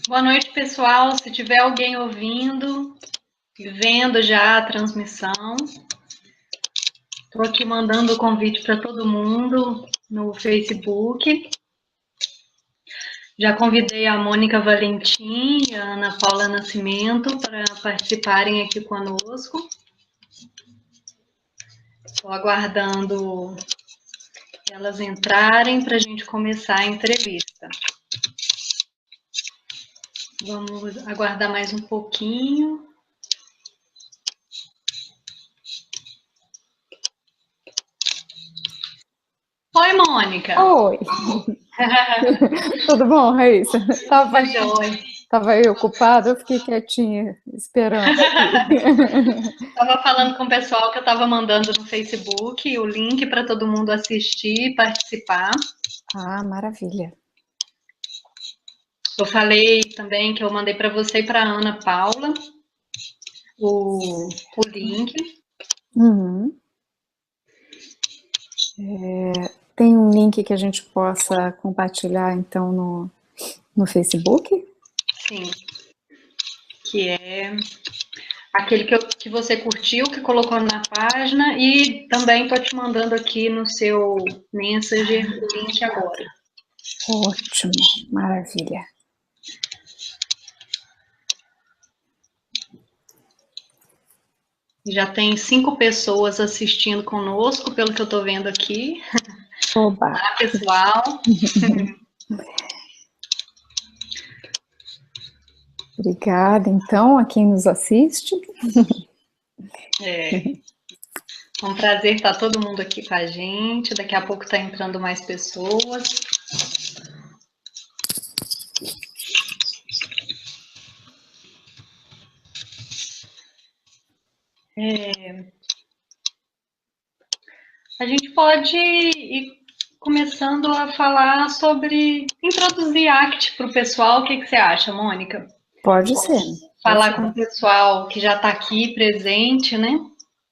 Boa noite, pessoal. Se tiver alguém ouvindo e vendo já a transmissão, estou aqui mandando o convite para todo mundo no Facebook. Já convidei a Mônica Valentim e a Ana Paula Nascimento para participarem aqui conosco. Estou aguardando elas entrarem para a gente começar a entrevista. Vamos aguardar mais um pouquinho. Oi, Mônica. Oi. Tudo bom, Raíssa? Tava aí ocupada, eu fiquei quietinha, esperando aqui. Estava falando com o pessoal que eu estava mandando no Facebook o link para todo mundo assistir e participar. Ah, maravilha. Eu falei também que eu mandei para você e para a Ana Paula o link. Uhum. Tem um link que a gente possa compartilhar, então, no Facebook? Sim. Que é aquele que você curtiu, que colocou na página, e também estou te mandando aqui no seu Messenger o link agora. Ótimo, maravilha. Já tem 5 pessoas assistindo conosco, pelo que eu estou vendo aqui. Oba. Olá, pessoal. Obrigada, então, a quem nos assiste. É um prazer estar todo mundo aqui com a gente. Daqui a pouco está entrando mais pessoas. A gente pode ir começando a falar sobre introduzir ACT para o pessoal. O que você acha, Mônica? Pode ser. Falar com o pessoal que já está aqui presente, né?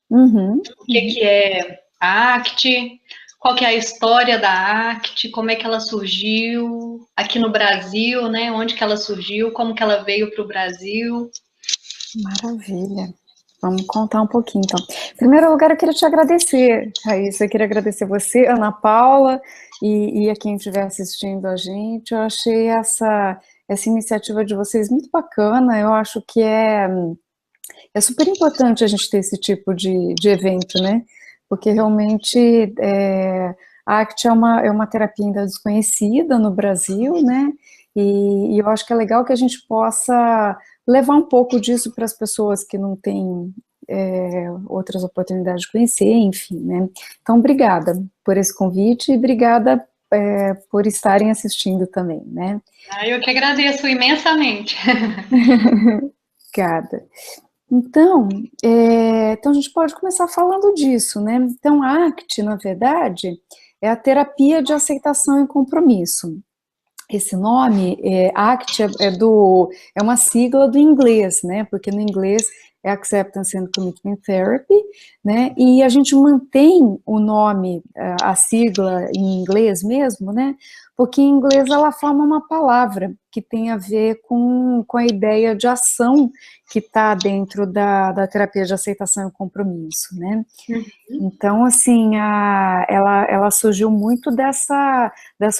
Uhum. O que é a ACT? Qual que é a história da ACT? Como é que ela surgiu aqui no Brasil, né? Onde que ela surgiu? Como que ela veio para o Brasil? Maravilha. Vamos contar um pouquinho, então. Em primeiro lugar, eu queria te agradecer, Raíssa. Eu queria agradecer você, Ana Paula, e a quem estiver assistindo a gente. Eu achei essa iniciativa de vocês muito bacana. Eu acho que é super importante a gente ter esse tipo de evento, né? Porque realmente a ACT é uma terapia ainda desconhecida no Brasil, né? E eu acho que é legal que a gente possa levar um pouco disso para as pessoas que não têm outras oportunidades de conhecer, enfim, né? Então, obrigada por esse convite e obrigada por estarem assistindo também, né? Eu que agradeço imensamente. Obrigada. Então, então a gente pode começar falando disso, né? Então, a ACT, na verdade, é a terapia de aceitação e compromisso. Esse nome, ACT, é uma sigla do inglês, né? Porque no inglês é Acceptance and Commitment Therapy, né? E a gente mantém o nome, a sigla em inglês mesmo, né? Porque em inglês ela forma uma palavra que tem a ver com a ideia de ação que está dentro da terapia de aceitação e compromisso, né? Então, assim, ela surgiu muito dessa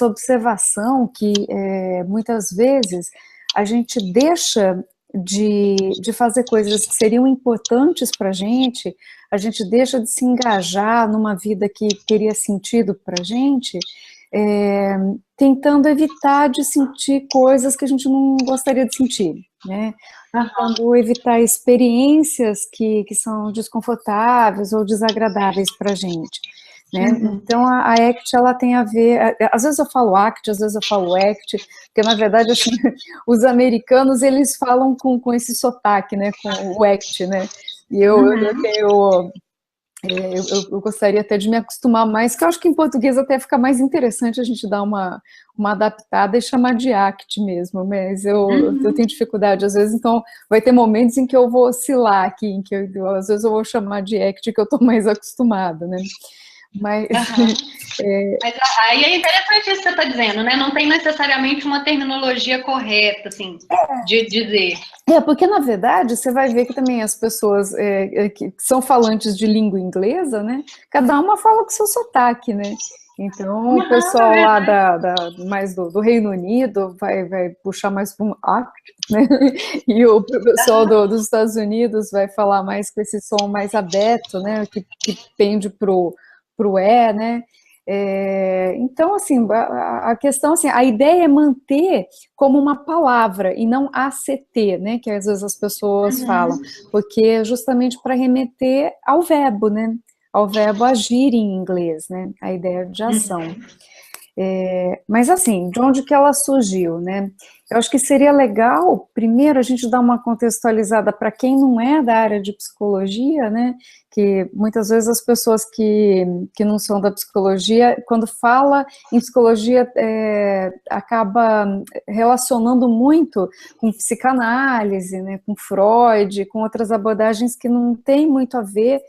observação que muitas vezes a gente deixa de fazer coisas que seriam importantes para a gente deixa de se engajar numa vida que teria sentido para a gente, tentando evitar de sentir coisas que a gente não gostaria de sentir, né? Tentando evitar experiências que são desconfortáveis ou desagradáveis para a gente, né? Então, a ACT, ela tem a ver, às vezes eu falo ACT, às vezes eu falo ACT, porque, na verdade, assim, os americanos, eles falam com esse sotaque, né, com o ACT, né? E eu gostaria até de me acostumar mais, que eu acho que em português até fica mais interessante a gente dar uma adaptada e chamar de ACT mesmo, mas eu tenho dificuldade às vezes, então vai ter momentos em que eu vou oscilar aqui, em que às vezes eu vou chamar de ACT, que eu estou mais acostumada, né? Mas, Mas aí é interessante isso que você está dizendo, né? Não tem necessariamente uma terminologia correta, assim, de dizer. Porque na verdade você vai ver que também as pessoas que são falantes de língua inglesa, né? Cada uma fala com seu sotaque, né? Então o pessoal lá mais do Reino Unido vai puxar mais para um act, né? E o pessoal dos Estados Unidos vai falar mais com esse som mais aberto, né? Que pende pro E, né? Então, assim, a questão, assim, a ideia é manter como uma palavra e não ACT, né, que às vezes as pessoas falam, porque é justamente para remeter ao verbo, né, ao verbo agir em inglês, né, a ideia de ação. Mas assim, de onde que ela surgiu, né? Eu acho que seria legal, primeiro, a gente dar uma contextualizada para quem não é da área de psicologia, né? Que muitas vezes as pessoas que não são da psicologia, quando fala em psicologia, acaba relacionando muito com psicanálise, né? Com Freud, com outras abordagens que não tem muito a ver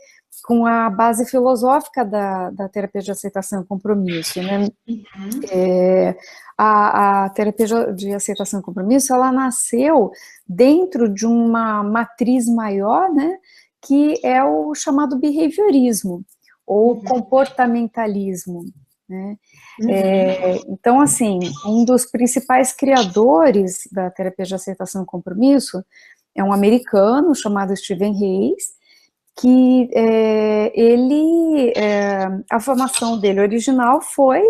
com a base filosófica da terapia de aceitação e compromisso, né? A terapia de aceitação e compromisso, ela nasceu dentro de uma matriz maior, né, que é o chamado behaviorismo, ou comportamentalismo, né? Então, assim, um dos principais criadores da terapia de aceitação e compromisso é um americano chamado Stephen Hayes, que a formação dele original foi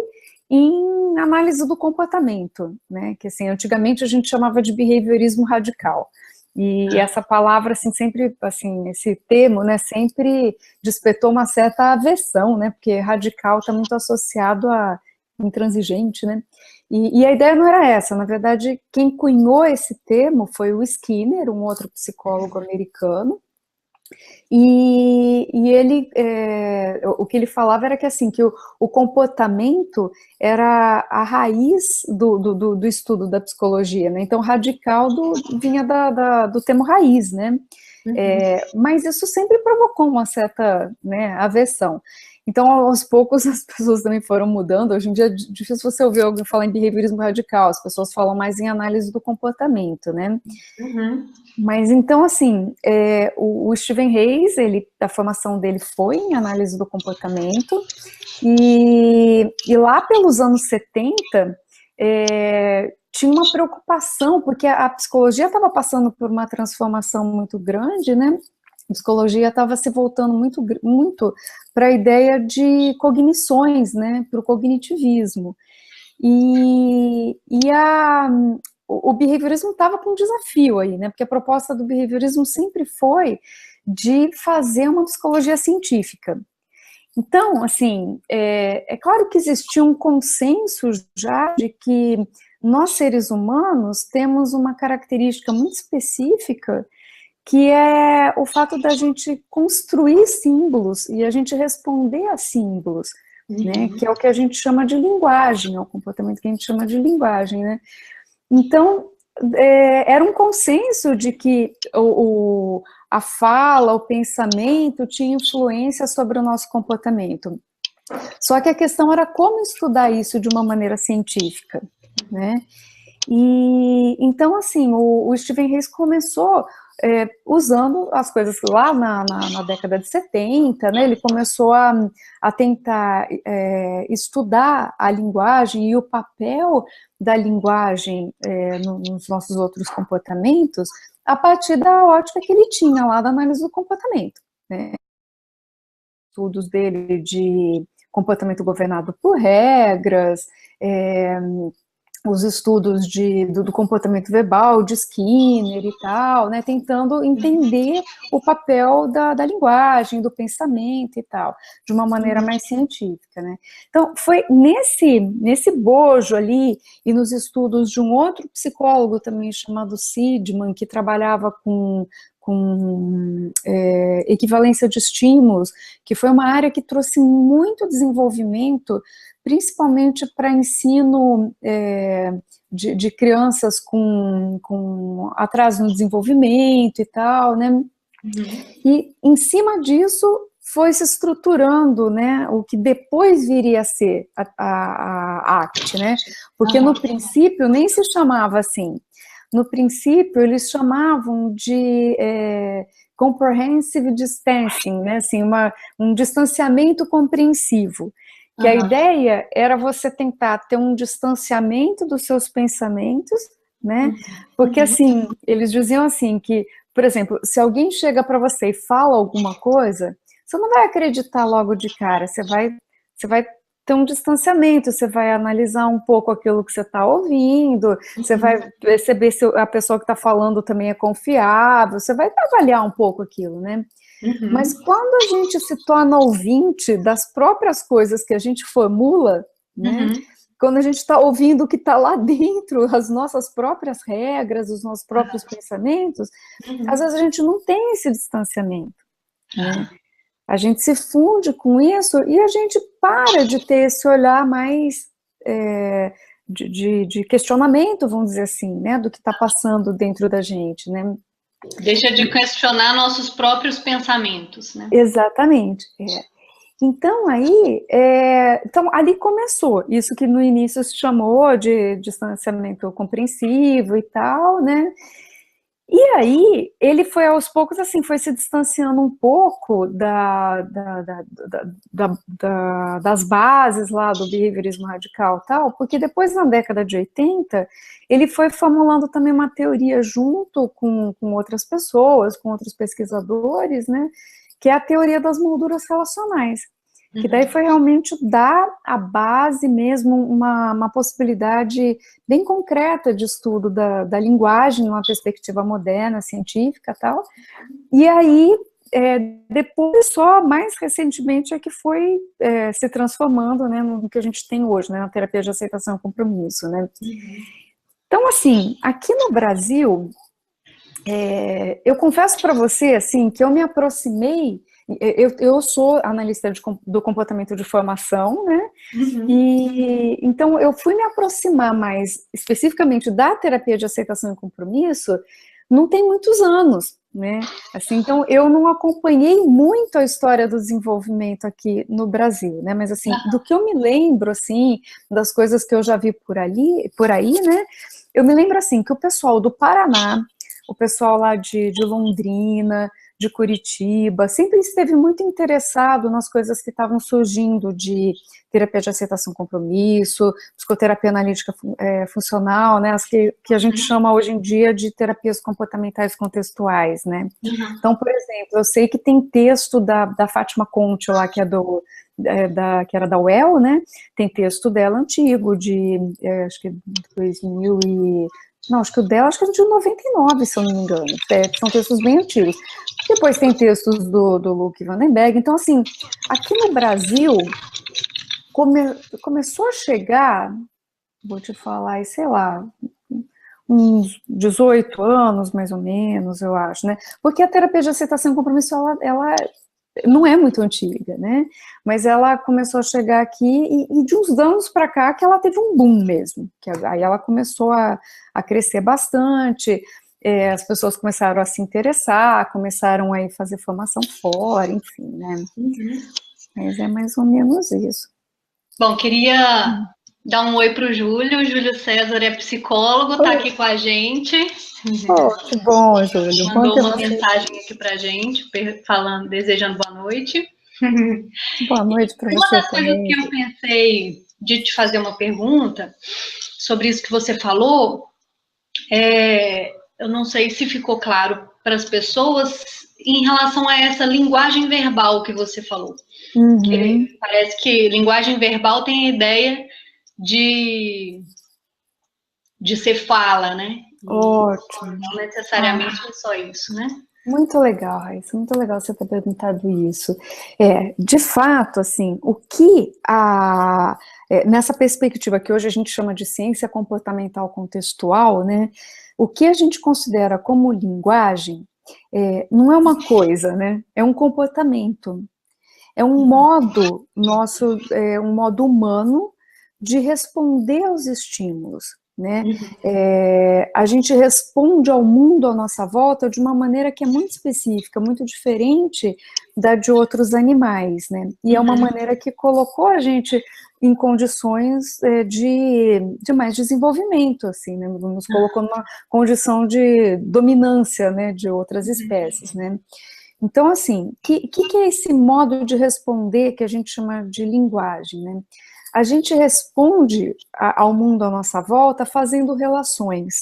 em análise do comportamento, né, que assim, antigamente a gente chamava de behaviorismo radical, e essa palavra, assim, sempre, assim, esse termo, né, sempre despertou uma certa aversão, né, porque radical está muito associado a intransigente, né, e a ideia não era essa, na verdade, quem cunhou esse termo foi o Skinner, um outro psicólogo americano, e ele, o que ele falava era que, assim, que o comportamento era a raiz do estudo da psicologia, né? Então, radical vinha do termo raiz, né? Mas isso sempre provocou uma certa, né, aversão. Então, aos poucos, as pessoas também foram mudando. Hoje em dia é difícil você ouvir alguém falar em behaviorismo radical, as pessoas falam mais em análise do comportamento, né? Mas então, assim, o Stephen Hayes, a formação dele foi em análise do comportamento, e lá pelos anos 70, tinha uma preocupação, porque a psicologia estava passando por uma transformação muito grande, né? A psicologia estava se voltando muito para a ideia de cognições, né? Para o cognitivismo. O behaviorismo estava com um desafio aí, né? Porque a proposta do behaviorismo sempre foi de fazer uma psicologia científica. Então, assim, é claro que existia um consenso já de que nós, seres humanos, temos uma característica muito específica, que é o fato da gente construir símbolos e a gente responder a símbolos, né? Que é o que a gente chama de linguagem, é o comportamento que a gente chama de linguagem, né? Então, era um consenso de que a fala, o pensamento tinha influência sobre o nosso comportamento. Só que a questão era como estudar isso de uma maneira científica, né? E então, assim, o Stephen Hayes começou usando as coisas lá na década de 70, né? Ele começou a tentar estudar a linguagem e o papel da linguagem nos nossos outros comportamentos a partir da ótica que ele tinha lá da análise do comportamento, né? Estudos dele de comportamento governado por regras, os estudos do comportamento verbal, de Skinner e tal, né, tentando entender o papel da linguagem, do pensamento e tal, de uma maneira mais científica, né. Então, foi nesse bojo ali, e nos estudos de um outro psicólogo também chamado Sidman, que trabalhava com equivalência de estímulos, que foi uma área que trouxe muito desenvolvimento, principalmente para ensino de crianças com atraso no desenvolvimento e tal, né? E em cima disso foi se estruturando, né, o que depois viria a ser a ACT, né, porque no princípio nem se chamava assim. No princípio eles chamavam de comprehensive distancing, né, assim, um distanciamento compreensivo, que a ideia era você tentar ter um distanciamento dos seus pensamentos, né, porque assim, eles diziam assim que, por exemplo, se alguém chega para você e fala alguma coisa, você não vai acreditar logo de cara, você vai ter um distanciamento, você vai analisar um pouco aquilo que você está ouvindo, você vai perceber se a pessoa que está falando também é confiável, você vai avaliar um pouco aquilo, né? Mas quando a gente se torna ouvinte das próprias coisas que a gente formula, né? Quando a gente está ouvindo o que está lá dentro, as nossas próprias regras, os nossos próprios pensamentos, às vezes a gente não tem esse distanciamento, né? A gente se funde com isso e a gente para de ter esse olhar mais de questionamento, vamos dizer assim, né, do que está passando dentro da gente, né? Deixa de questionar nossos próprios pensamentos, né? Exatamente. Então, então, ali começou isso que no início se chamou de distanciamento compreensivo e tal, né? E aí, ele foi aos poucos, assim, foi se distanciando um pouco das bases lá do behaviorismo radical e tal, porque depois, na década de 80, ele foi formulando também uma teoria junto com outras pessoas, com outros pesquisadores, né, que é a teoria das molduras relacionais. Que daí foi realmente dar a base mesmo, uma possibilidade bem concreta de estudo da linguagem, numa perspectiva moderna, científica e tal. E aí, depois, só mais recentemente, é que foi se transformando, né, no que a gente tem hoje, né, na terapia de aceitação e compromisso, né. Então, assim, aqui no Brasil, eu confesso para você, assim, que eu me aproximei. Eu sou analista do comportamento de formação, né? E então eu fui me aproximar mais especificamente da terapia de aceitação e compromisso não tem muitos anos, né? Assim, então eu não acompanhei muito a história do desenvolvimento aqui no Brasil, né? Mas assim, do que eu me lembro, assim, das coisas que eu já vi por aí, né? Eu me lembro assim que o pessoal do Paraná, o pessoal lá de Londrina, de Curitiba, sempre esteve muito interessado nas coisas que estavam surgindo de terapia de aceitação e compromisso, psicoterapia analítica funcional, né, as que a gente chama hoje em dia de terapias comportamentais contextuais, né. Então, por exemplo, eu sei que tem texto da Fátima Conte lá, que é que era da UEL, né, tem texto dela antigo, acho que 2000 e... Não, acho que o dela, acho que é de 99, se eu não me engano. São textos bem antigos. Depois tem textos do Luc Vandenberg. Então, assim, aqui no Brasil, começou a chegar, vou te falar, sei lá, uns 18 anos, mais ou menos, eu acho, né? Porque a terapia de aceitação e compromisso, ela não é muito antiga, né? Mas ela começou a chegar aqui e de uns anos para cá que ela teve um boom mesmo. Que aí ela começou a crescer bastante, as pessoas começaram a se interessar, começaram a fazer formação fora, enfim, né? Mas é mais ou menos isso. Bom, queria dar um oi para o Júlio. O Júlio César é psicólogo, está aqui com a gente. Que bom, Júlio. Mandou uma mensagem aqui para a gente, falando, desejando boa noite. Boa noite para você. Uma das coisas que eu pensei de te fazer uma pergunta sobre isso que você falou, eu não sei se ficou claro para as pessoas em relação a essa linguagem verbal que você falou. Que parece que linguagem verbal tem a ideia de ser fala, né? Ótimo. Não necessariamente é só isso, né? Muito legal, Raíssa, muito legal você ter perguntado isso. De fato, assim, o que nessa perspectiva que hoje a gente chama de ciência comportamental contextual, né, o que a gente considera como linguagem não é uma coisa, né, é um comportamento, é um modo nosso, um modo humano de responder aos estímulos. né? A gente responde ao mundo à nossa volta de uma maneira que é muito específica, muito diferente da de outros animais, né? E é uma maneira que colocou a gente em condições de mais desenvolvimento, assim, né? Nos colocou numa condição de dominância, né, de outras espécies, né? Então, assim, o que é esse modo de responder que a gente chama de linguagem, né? A gente responde ao mundo à nossa volta fazendo relações,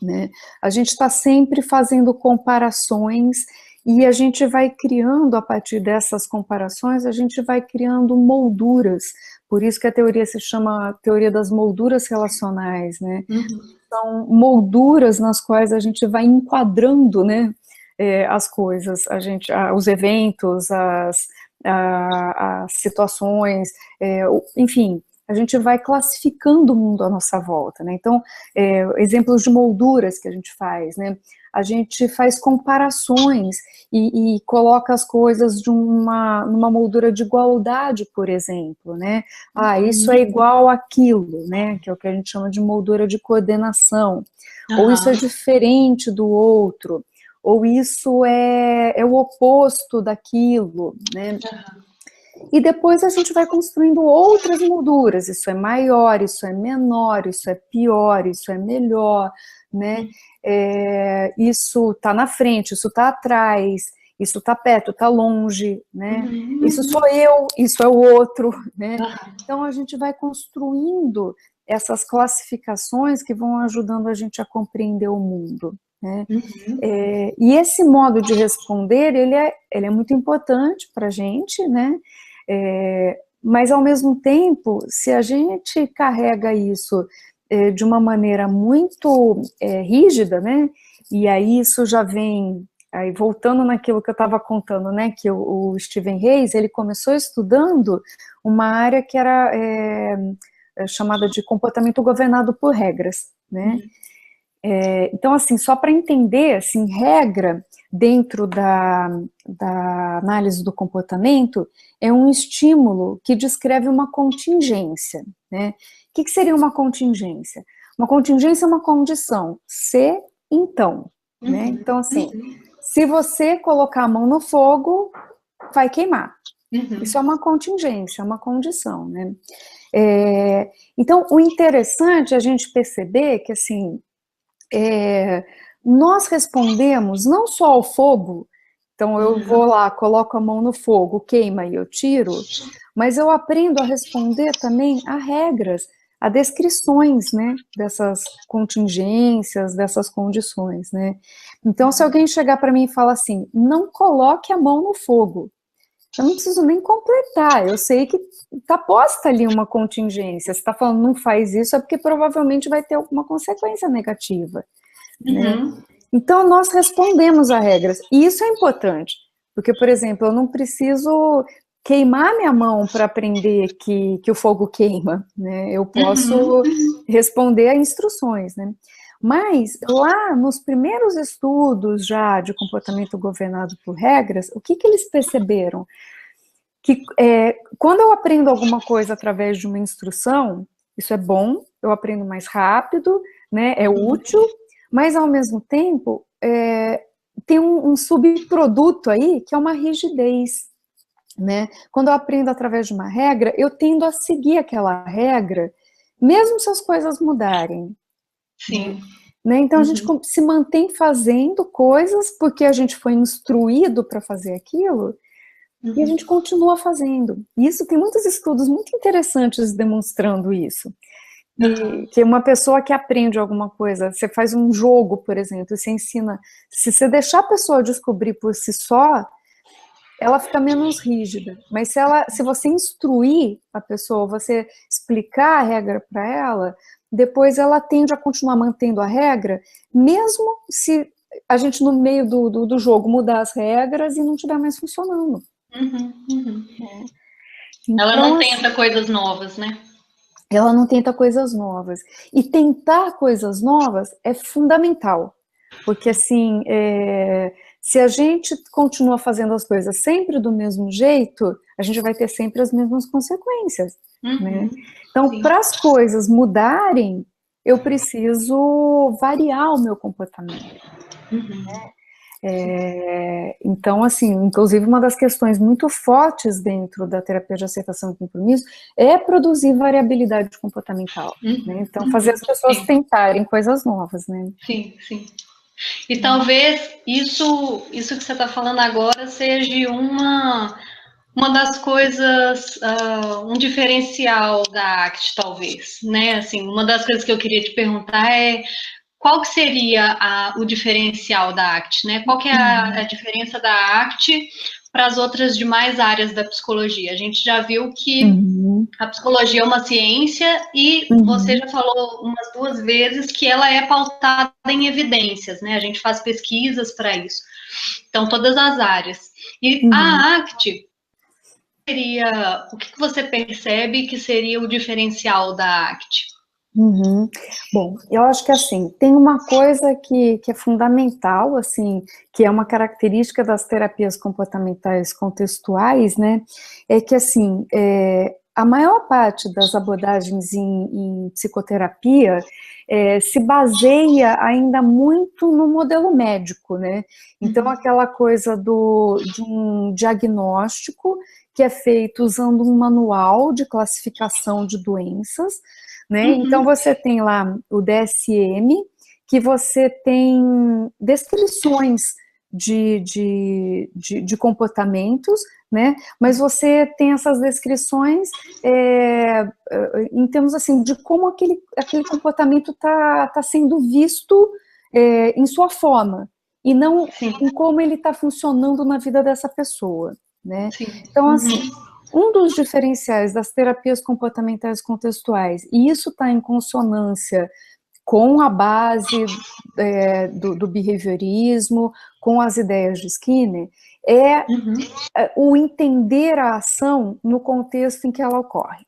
né? A gente está sempre fazendo comparações e a gente vai criando, a partir dessas comparações, a gente vai criando molduras. Por isso que a teoria se chama teoria das molduras relacionais, né? São molduras nas quais a gente vai enquadrando, né, as coisas, os eventos, as situações, enfim, a gente vai classificando o mundo à nossa volta, né? Então, exemplos de molduras que a gente faz, né? A gente faz comparações e coloca as coisas numa moldura de igualdade, por exemplo, né? Isso é igual àquilo, né? Que é o que a gente chama de moldura de coordenação. Ou isso é diferente do outro, ou isso é o oposto daquilo, né? E depois a gente vai construindo outras molduras, isso é maior, isso é menor, isso é pior, isso é melhor, né? Isso está na frente, isso está atrás, isso está perto, está longe, né? Isso sou eu, isso é o outro, né? Então a gente vai construindo essas classificações que vão ajudando a gente a compreender o mundo, né? E esse modo de responder, ele é muito importante para a gente, né? Mas ao mesmo tempo, se a gente carrega isso de uma maneira muito rígida, né? E aí isso já vem, aí voltando naquilo que eu estava contando, né? Que o Stephen Hayes, ele começou estudando uma área que era chamada de comportamento governado por regras, né? Então, assim, só para entender, assim, regra dentro da análise do comportamento é um estímulo que descreve uma contingência, né? O que seria uma contingência? Uma contingência é uma condição, se, então, né? Então, assim, se você colocar a mão no fogo, vai queimar. Isso é uma contingência, é uma condição, né? Então, o interessante é a gente perceber que, assim, nós respondemos não só ao fogo, então eu vou lá, coloco a mão no fogo, queima e eu tiro, mas eu aprendo a responder também a regras, a descrições, né, dessas contingências, dessas condições, né. Então, se alguém chegar para mim e falar assim, não coloque a mão no fogo, eu não preciso nem completar, eu sei que está posta ali uma contingência, se está falando não faz isso, é porque provavelmente vai ter alguma consequência negativa, né? Então, nós respondemos a regras, e isso é importante, porque, por exemplo, eu não preciso queimar minha mão para aprender que o fogo queima, né? Eu posso responder a instruções, né? Mas, lá nos primeiros estudos já de comportamento governado por regras, o que eles perceberam? Que quando eu aprendo alguma coisa através de uma instrução, isso é bom, eu aprendo mais rápido, né, é útil, mas ao mesmo tempo tem um subproduto aí que é uma rigidez, né? Quando eu aprendo através de uma regra, eu tendo a seguir aquela regra, mesmo se as coisas mudarem. Sim. Né? Então a gente se mantém fazendo coisas porque a gente foi instruído para fazer aquilo, e a gente continua fazendo. E isso tem muitos estudos muito interessantes demonstrando isso. Que uma pessoa que aprende alguma coisa, você faz um jogo, por exemplo, você ensina, se você deixar a pessoa descobrir por si só, ela fica menos rígida. Mas se você instruir a pessoa, você explicar a regra para ela, depois ela tende a continuar mantendo a regra, mesmo se a gente no meio do jogo mudar as regras e não estiver mais funcionando. Então, ela não tenta coisas novas, né? Ela não tenta coisas novas. E tentar coisas novas é fundamental. Porque, assim, se a gente continua fazendo as coisas sempre do mesmo jeito, a gente vai ter sempre as mesmas consequências. Né? Então, para as coisas mudarem, eu preciso variar o meu comportamento. Então, assim, inclusive uma das questões muito fortes dentro da terapia de aceitação e compromisso é produzir variabilidade comportamental, né? Então, fazer as pessoas tentarem coisas novas, né? Sim, sim. E talvez isso que você está falando agora seja uma das coisas, um diferencial da ACT, talvez, né? Assim, uma das coisas que eu queria te perguntar é qual que seria o diferencial da ACT, né? Qual que é a diferença da ACT para as outras demais áreas da psicologia? A gente já viu que a psicologia é uma ciência e você já falou umas 2 vezes que ela é pautada em evidências, né? A gente faz pesquisas para isso. Então, todas as áreas. E a ACT seria, o que você percebe que seria o diferencial da ACT? Bom, eu acho que assim, tem uma coisa que é fundamental, assim, que é uma característica das terapias comportamentais contextuais, né, é que assim, a maior parte das abordagens em psicoterapia se baseia ainda muito no modelo médico, né, então aquela coisa de um diagnóstico que é feito usando um manual de classificação de doenças, né? Então você tem lá o DSM, que você tem descrições de comportamentos, né? Mas você tem essas descrições em termos assim de como aquele comportamento está sendo visto em sua forma e não em como ele está funcionando na vida dessa pessoa, né? Então assim, um dos diferenciais das terapias comportamentais contextuais, e isso está em consonância com a base do behaviorismo, com as ideias de Skinner, é o entender a ação no contexto em que ela ocorre.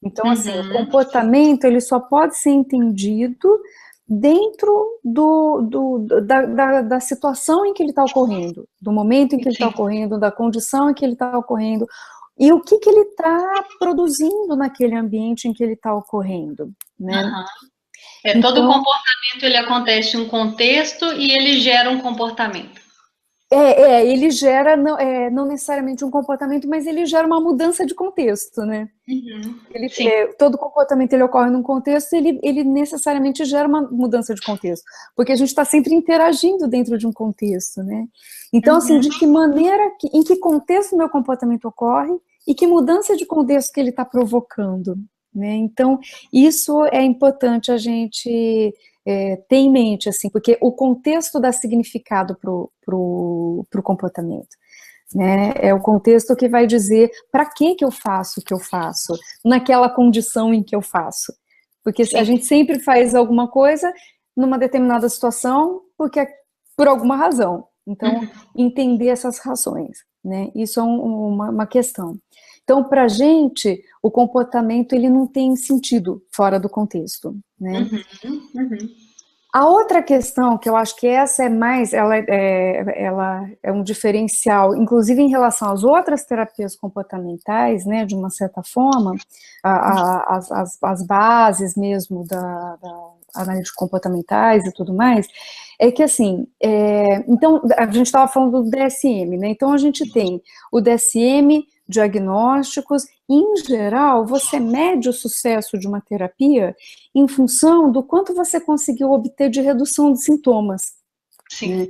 Então, assim, o comportamento ele só pode ser entendido dentro da situação em que ele está ocorrendo, do momento em que ele está ocorrendo, da condição em que ele está ocorrendo, e o que ele está produzindo naquele ambiente em que ele está ocorrendo, né? Todo comportamento ele acontece em um contexto e ele gera um comportamento. Ele gera não necessariamente um comportamento, mas ele gera uma mudança de contexto, né? Todo comportamento ele ocorre num contexto, ele necessariamente gera uma mudança de contexto, porque a gente está sempre interagindo dentro de um contexto, né? Então, assim, de que maneira, em que contexto o meu comportamento ocorre e que mudança de contexto que ele está provocando, né? Então, isso é importante a gente ter em mente, assim, porque o contexto dá significado pro comportamento. Né? É o contexto que vai dizer para que eu faço o que eu faço, naquela condição em que eu faço. Porque a gente sempre faz alguma coisa numa determinada situação, porque por alguma razão. Então, entender essas razões, né? Isso é uma questão. Então, para a gente, o comportamento ele não tem sentido fora do contexto, né? A outra questão, que eu acho que essa é mais, ela é um diferencial, inclusive em relação às outras terapias comportamentais, né, de uma certa forma, as bases mesmo da análise comportamentais e tudo mais, é que assim, então, a gente estava falando do DSM, né, então a gente tem o DSM, diagnósticos, e, em geral, você mede o sucesso de uma terapia em função do quanto você conseguiu obter de redução de sintomas. Né?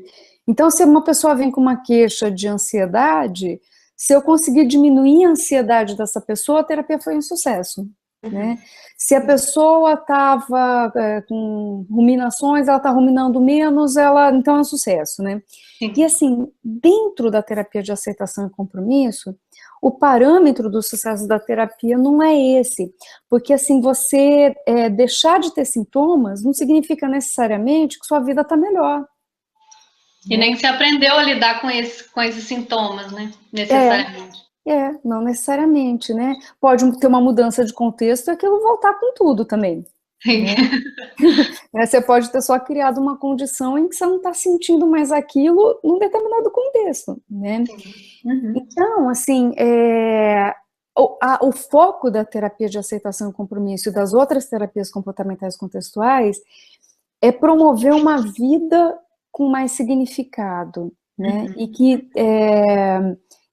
Então, se uma pessoa vem com uma queixa de ansiedade, se eu conseguir diminuir a ansiedade dessa pessoa, a terapia foi um sucesso. Né? Se a pessoa estava com ruminações, ela está ruminando menos, então é um sucesso. Né? E assim, dentro da terapia de aceitação e compromisso, o parâmetro do sucesso da terapia não é esse, porque assim, você deixar de ter sintomas não significa necessariamente que sua vida está melhor. E nem que você aprendeu a lidar com esses sintomas, né? Necessariamente. Não necessariamente, né? Pode ter uma mudança de contexto e aquilo voltar com tudo também. Né? Você pode ter só criado uma condição em que você não está sentindo mais aquilo num determinado contexto, né? Então, assim, o foco da terapia de aceitação e compromisso e das outras terapias comportamentais contextuais é promover uma vida com mais significado, né?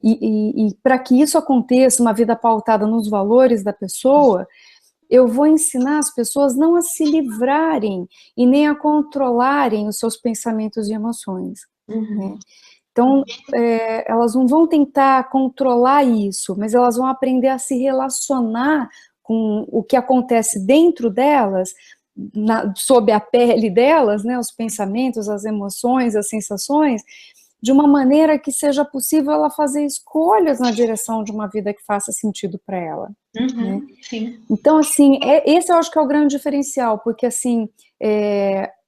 E para que isso aconteça, uma vida pautada nos valores da pessoa, eu vou ensinar as pessoas não a se livrarem e nem a controlarem os seus pensamentos e emoções, né? Então, elas não vão tentar controlar isso, mas elas vão aprender a se relacionar com o que acontece dentro delas, sob a pele delas, né, os pensamentos, as emoções, as sensações, de uma maneira que seja possível ela fazer escolhas na direção de uma vida que faça sentido para ela. Né? Sim. Então, assim, esse eu acho que é o grande diferencial, porque, assim,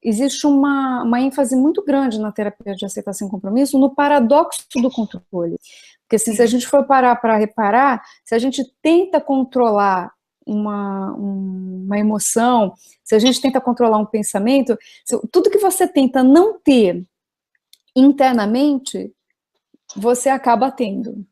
existe uma ênfase muito grande na terapia de aceitação e compromisso no paradoxo do controle. Porque, assim, se a gente for parar para reparar, se a gente tenta controlar uma emoção, se a gente tenta controlar um pensamento, tudo que você tenta não ter internamente, você acaba tendo,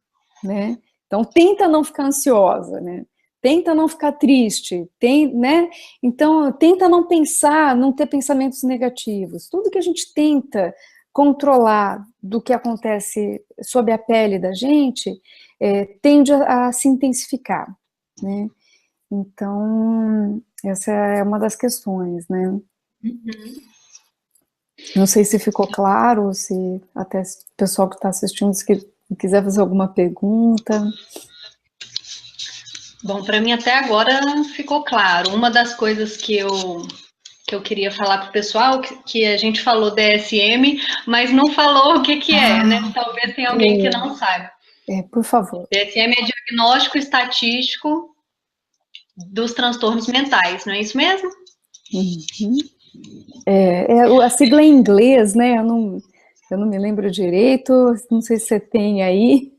né? Então, tenta não ficar ansiosa, né? Tenta não ficar triste, né? Então, tenta não pensar, não ter pensamentos negativos. Tudo que a gente tenta controlar do que acontece sob a pele da gente, tende a se intensificar, né? Então, essa é uma das questões, né? Não sei se ficou claro, se até o pessoal que está assistindo, se quiser fazer alguma pergunta. Bom, para mim até agora ficou claro. Uma das coisas que eu queria falar para o pessoal, que a gente falou DSM, mas não falou o que é, né? Talvez tenha alguém que não saiba. Por favor. DSM é Diagnóstico Estatístico dos Transtornos Mentais, não é isso mesmo? A sigla em inglês, né? Eu não me lembro direito, não sei se você tem aí,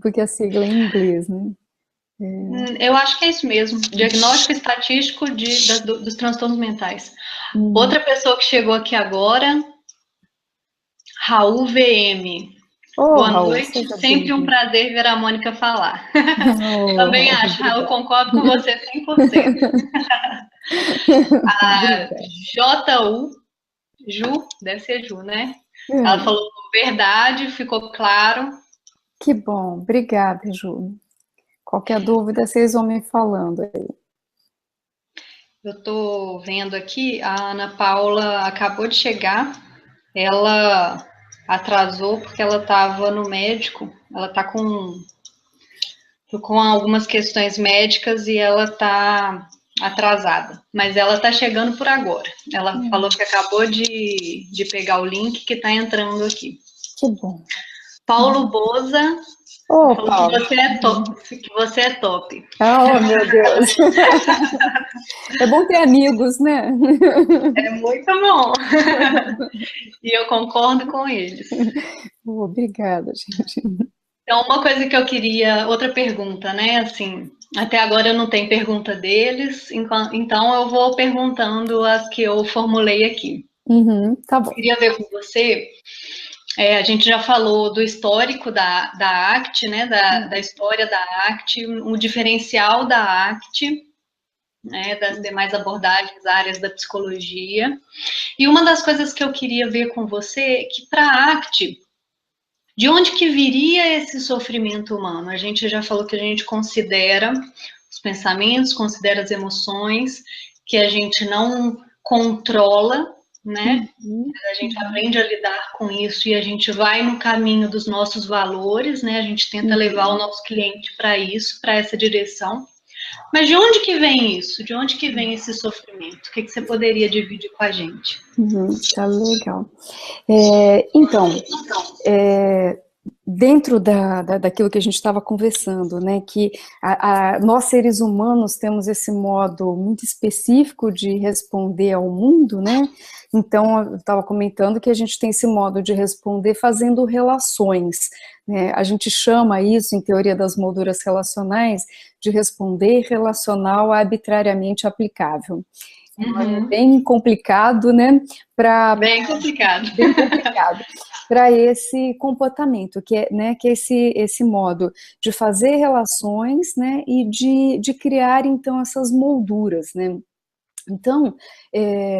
porque a sigla é em inglês, né? Eu acho que é isso mesmo, Diagnóstico Estatístico dos Transtornos Mentais. Outra pessoa que chegou aqui agora, Raul VM. Boa Raul, noite, sempre um prazer ver a Mônica falar. Também acho, Raul, concordo com você 100%. A Ju, deve ser Ju, né? Ela falou verdade, ficou claro. Que bom, obrigada, Ju. Qualquer dúvida, vocês vão me falando aí. Eu estou vendo aqui, a Ana Paula acabou de chegar, ela atrasou porque ela estava no médico, ela está com algumas questões médicas e ela está atrasada, mas ela está chegando por agora. Ela falou que acabou de pegar o link que está entrando aqui. Que bom. Paulo Boza falou Paulo. Que você é top. Oh, meu Deus. É bom ter amigos, né? É muito bom. E eu concordo com eles. Obrigada, gente. Então, uma coisa que eu queria, outra pergunta, né? Assim, até agora eu não tenho pergunta deles, então eu vou perguntando as que eu formulei aqui. Tá bom. Eu queria ver com você. A gente já falou do histórico da ACT, né? Da história da ACT, o diferencial da ACT, né? Das demais abordagens, áreas da psicologia. E uma das coisas que eu queria ver com você é que para a ACT, de onde que viria esse sofrimento humano? A gente já falou que a gente considera os pensamentos, considera as emoções, que a gente não controla, né? A gente aprende a lidar com isso e a gente vai no caminho dos nossos valores, né? A gente tenta levar o nosso cliente para isso, para essa direção. Mas de onde que vem isso? De onde que vem esse sofrimento? O que você poderia dividir com a gente? Tá legal. Então, dentro daquilo que a gente estava conversando, né, que nós seres humanos temos esse modo muito específico de responder ao mundo, né, então eu estava comentando que a gente tem esse modo de responder fazendo relações, né, a gente chama isso, em teoria das molduras relacionais, de responder relacional arbitrariamente aplicável. Uhum. Bem complicado, né? Bem complicado. Bem complicado para esse comportamento, né, que é esse modo de fazer relações, né, e de criar, então, essas molduras, né. Então,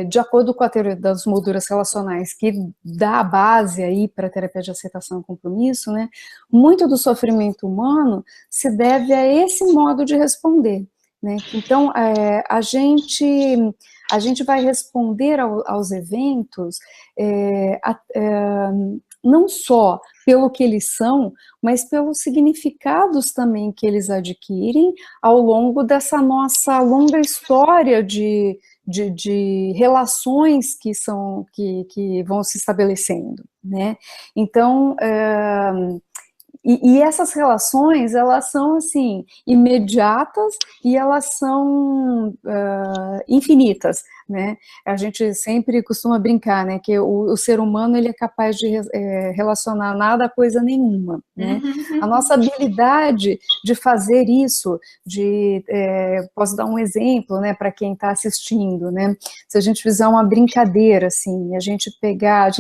de acordo com a teoria das molduras relacionais, que dá a base aí para a terapia de aceitação e compromisso, né, muito do sofrimento humano se deve a esse modo de responder, né. Então, a gente vai responder aos eventos não só pelo que eles são, mas pelos significados também que eles adquirem ao longo dessa nossa longa história de relações que vão se estabelecendo, né? Então, e essas relações, elas são, assim, imediatas e elas são infinitas, né? A gente sempre costuma brincar, né, que o ser humano, ele é capaz de relacionar nada a coisa nenhuma, né? A nossa habilidade de fazer isso, posso dar um exemplo, né, para quem está assistindo, né? Se a gente fizer uma brincadeira, assim, a gente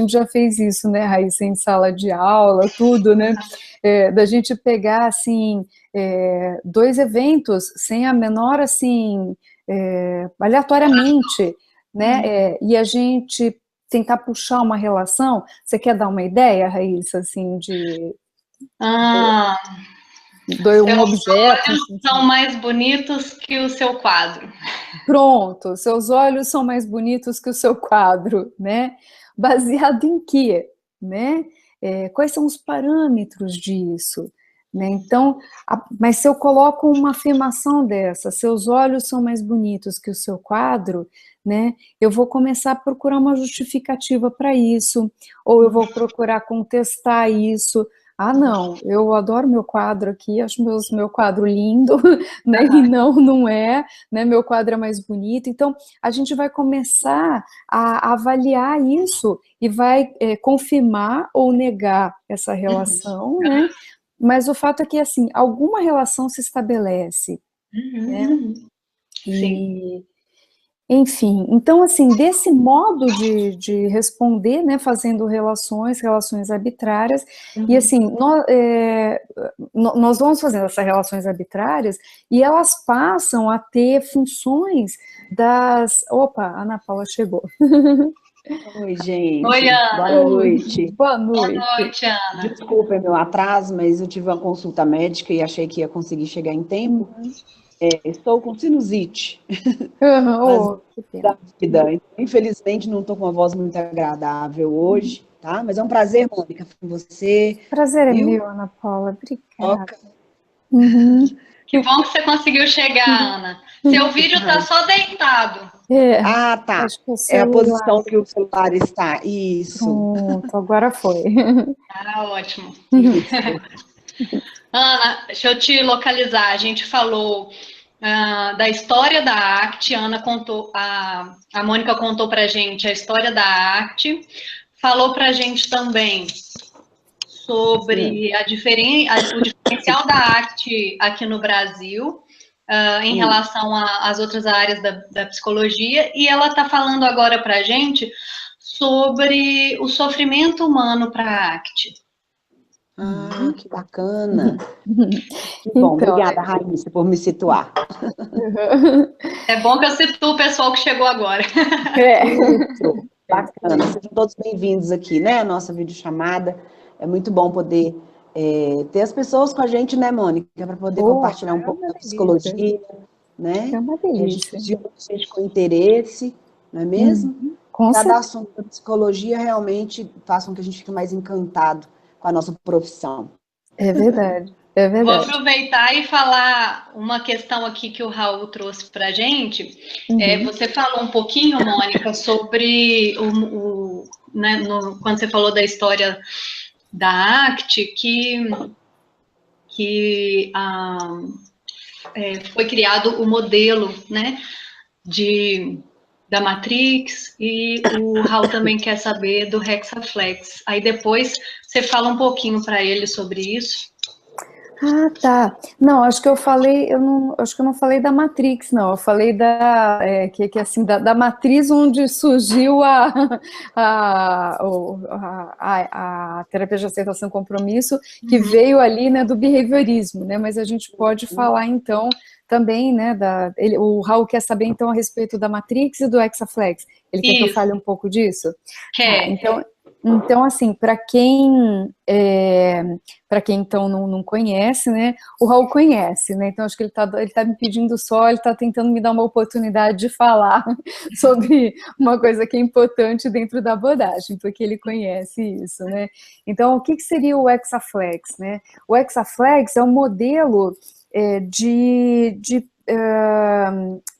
já fez isso, né, Raíssa, em sala de aula, tudo, né? Da gente pegar, assim, dois eventos sem a menor, assim, aleatoriamente, né, e a gente tentar puxar uma relação. Você quer dar uma ideia, Raíssa, assim, de um objeto? Seus olhos são mais bonitos que o seu quadro. Pronto, seus olhos são mais bonitos que o seu quadro, né? Baseado em quê, né? Quais são os parâmetros disso? Né? Então, mas se eu coloco uma afirmação dessa, seus olhos são mais bonitos que o seu quadro, né? Eu vou começar a procurar uma justificativa para isso, ou eu vou procurar contestar isso. Ah, não, eu adoro meu quadro aqui, acho meu quadro lindo, né? E não é, né? Meu quadro é mais bonito. Então, a gente vai começar a avaliar isso e vai confirmar ou negar essa relação, né? Mas o fato é que, assim, alguma relação se estabelece, né? Sim. Enfim, então, assim, desse modo de responder, né, fazendo relações arbitrárias, e assim, nós vamos fazendo essas relações arbitrárias, e elas passam a ter funções Opa, a Ana Paula chegou. Oi, gente. Oi, Ana. Boa noite. Boa noite. Boa noite, Ana. Desculpa meu atraso, mas eu tive uma consulta médica e achei que ia conseguir chegar em tempo. Estou com sinusite. Que pena. Então, infelizmente, não estou com uma voz muito agradável hoje, tá? Mas é um prazer, Mônica, com você. Prazer é meu, Ana Paula. Obrigada. Que bom que você conseguiu chegar, Ana. Seu vídeo está só deitado. Ah, tá. É a posição que o celular está. Isso. Pronto, agora foi. Ótimo. Ana, deixa eu te localizar. A gente falou da história da ACT. A Mônica contou pra gente a história da ACT. Falou pra gente também sobre o diferencial da ACT aqui no Brasil, em relação às outras áreas da psicologia, e ela está falando agora para a gente sobre o sofrimento humano para a ACT. Que bacana. Que bom, obrigada, Raíssa, por me situar. É bom que eu situo o pessoal que chegou agora. Bacana, sejam todos bem-vindos aqui, né, a nossa videochamada. É muito bom poder ter as pessoas com a gente, né, Mônica, para poder compartilhar um pouco da psicologia, né? É uma delícia. Gente com interesse, não é mesmo? Cada assunto da psicologia realmente faz com que a gente fique mais encantado com a nossa profissão. É verdade, é verdade. Vou aproveitar e falar uma questão aqui que o Raul trouxe para a gente. Você falou um pouquinho, Mônica, sobre né, quando você falou da história da ACT, que foi criado o modelo, né, da Matrix, e o Raul também quer saber do Hexaflex. Aí depois você fala um pouquinho para ele sobre isso. Ah, tá. Não, acho que eu falei, acho que eu não falei da Matrix, não. Eu falei que assim, da matriz onde surgiu a terapia de aceitação e compromisso, que veio ali, né, do behaviorismo, né? Mas a gente pode falar, então, também, né, o Raul quer saber, então, a respeito da Matrix e do Hexaflex. Ele quer que eu fale um pouco disso? Tá, então assim, para quem então não conhece, né? O Raul conhece, né? Então acho que ele tá me pedindo só, ele está tentando me dar uma oportunidade de falar sobre uma coisa que é importante dentro da abordagem, porque ele conhece isso, né? Então, o que seria o Hexaflex, né? O Hexaflex é um modelo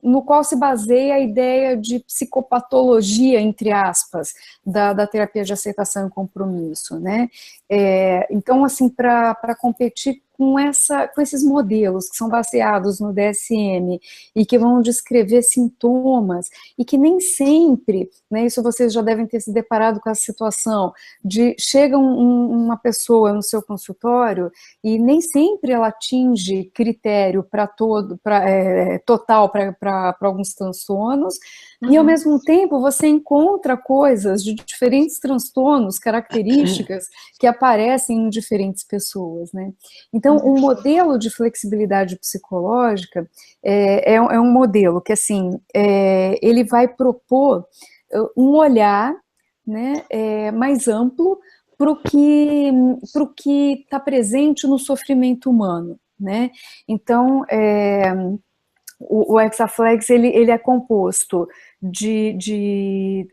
no qual se baseia a ideia de psicopatologia, entre aspas, da terapia de aceitação e compromisso, né? Então, assim, para competir com esses modelos que são baseados no DSM e que vão descrever sintomas e que nem sempre, né, isso vocês já devem ter se deparado com essa situação, chega uma pessoa no seu consultório e nem sempre ela atinge critério total para alguns transtornos, e ao mesmo tempo você encontra coisas de diferentes transtornos, características que aparecem em diferentes pessoas, né? Então, o modelo de flexibilidade psicológica é um modelo que, assim, ele vai propor um olhar, né, mais amplo para o que está presente no sofrimento humano, né? Então, o Hexaflex ele é composto de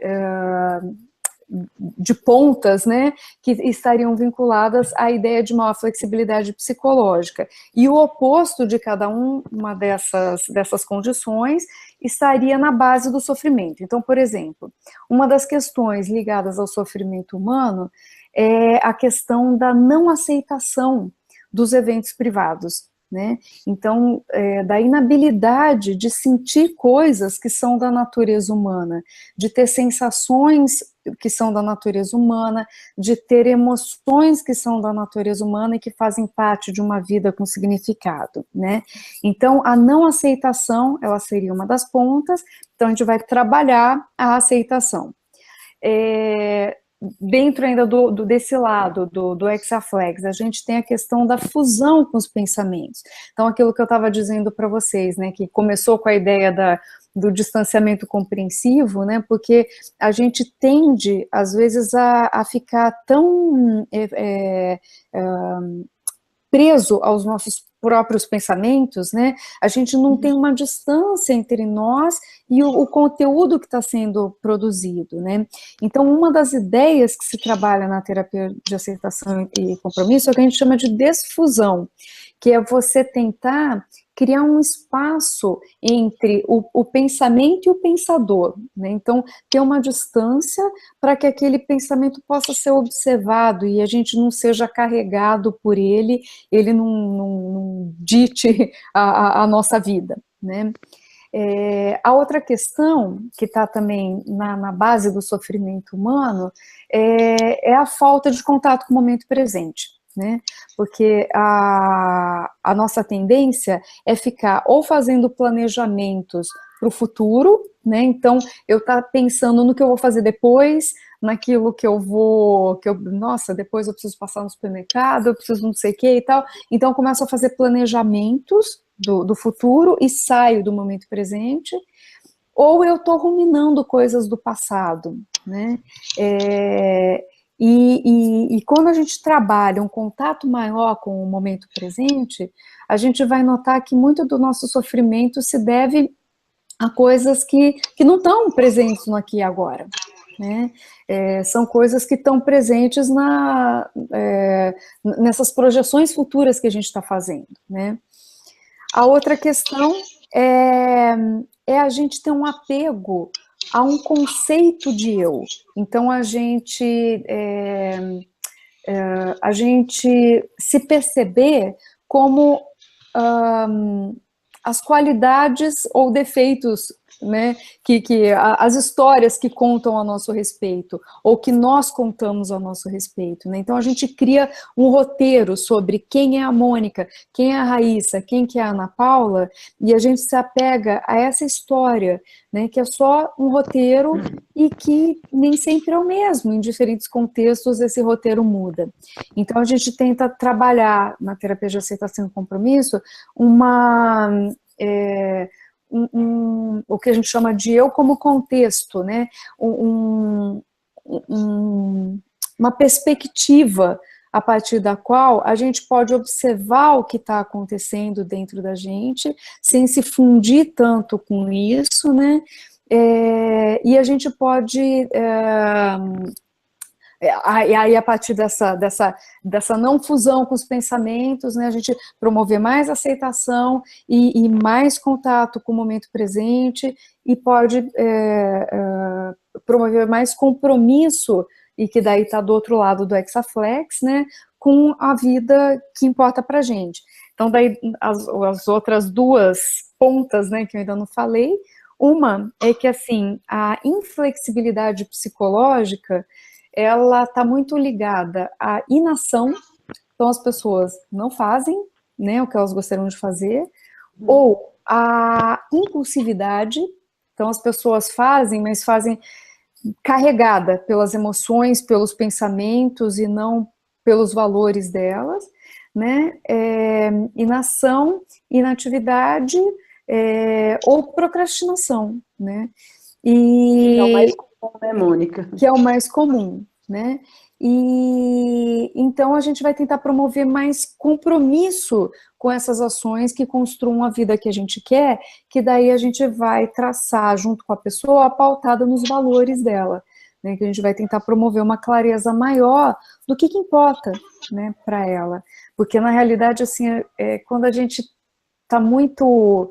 pontas, né, que estariam vinculadas à ideia de maior flexibilidade psicológica. E o oposto de cada uma dessas condições estaria na base do sofrimento. Então, por exemplo, uma das questões ligadas ao sofrimento humano é a questão da não aceitação dos eventos privados, né? Então, da inabilidade de sentir coisas que são da natureza humana, de ter sensações que são da natureza humana, de ter emoções que são da natureza humana e que fazem parte de uma vida com significado, né? Então, a não aceitação, ela seria uma das pontas, então a gente vai trabalhar a aceitação. Dentro ainda desse lado do Hexaflex, a gente tem a questão da fusão com os pensamentos. Então, aquilo que eu estava dizendo para vocês, né, que começou com a ideia do distanciamento compreensivo, né, porque a gente tende, às vezes, a ficar tão preso aos nossos próprios pensamentos, né? A gente não tem uma distância entre nós e o conteúdo que está sendo produzido, né? Então, uma das ideias que se trabalha na terapia de aceitação e compromisso é o que a gente chama de desfusão, que é você tentar criar um espaço entre o pensamento e o pensador, né? Então, ter uma distância para que aquele pensamento possa ser observado e a gente não seja carregado por ele não dite a nossa vida, né? A outra questão, que está também na base do sofrimento humano, é a falta de contato com o momento presente, né? Porque a nossa tendência é ficar ou fazendo planejamentos para o futuro, né? Então, eu estou pensando no que eu vou fazer depois, naquilo que nossa, depois eu preciso passar no supermercado, eu preciso não sei o que e tal. Então, eu começo a fazer planejamentos do futuro e saio do momento presente, ou eu estou ruminando coisas do passado, né? E quando a gente trabalha um contato maior com o momento presente, a gente vai notar que muito do nosso sofrimento se deve a coisas que não estão presentes no aqui e agora, né? São coisas que estão presentes nessas projeções futuras que a gente está fazendo, né? A outra questão é a gente ter um apego a um conceito de eu. Então, a gente se perceber como as qualidades ou defeitos né, as histórias que contam a nosso respeito, ou que nós contamos a nosso respeito, né? Então a gente cria um roteiro sobre quem é a Mônica, quem é a Raíssa, quem que é a Ana Paula, e a gente se apega a essa história, né, que é só um roteiro e que nem sempre é o mesmo, em diferentes contextos esse roteiro muda. Então a gente tenta trabalhar na terapia de aceitação e compromisso o que a gente chama de eu como contexto, né? Uma perspectiva a partir da qual a gente pode observar o que está acontecendo dentro da gente, sem se fundir tanto com isso, né? E a gente pode... E aí, a partir dessa não fusão com os pensamentos, né, a gente promover mais aceitação e mais contato com o momento presente, e pode promover mais compromisso, e que daí está do outro lado do Hexaflex, né, com a vida que importa para a gente. Então, daí, as outras duas pontas, né, que eu ainda não falei, uma é que, assim, a inflexibilidade psicológica, ela está muito ligada à inação, então as pessoas não fazem, né, o que elas gostariam de fazer, ou a impulsividade, então as pessoas fazem, mas fazem carregada pelas emoções, pelos pensamentos e não pelos valores delas, né, inação, inatividade ou procrastinação, né, Que é o mais comum, né, Mônica? Que é o mais comum, né? E então a gente vai tentar promover mais compromisso com essas ações que construam a vida que a gente quer, que daí a gente vai traçar junto com a pessoa pautada nos valores dela, né? Que a gente vai tentar promover uma clareza maior do que importa, né, para ela. Porque na realidade, assim, quando a gente está muito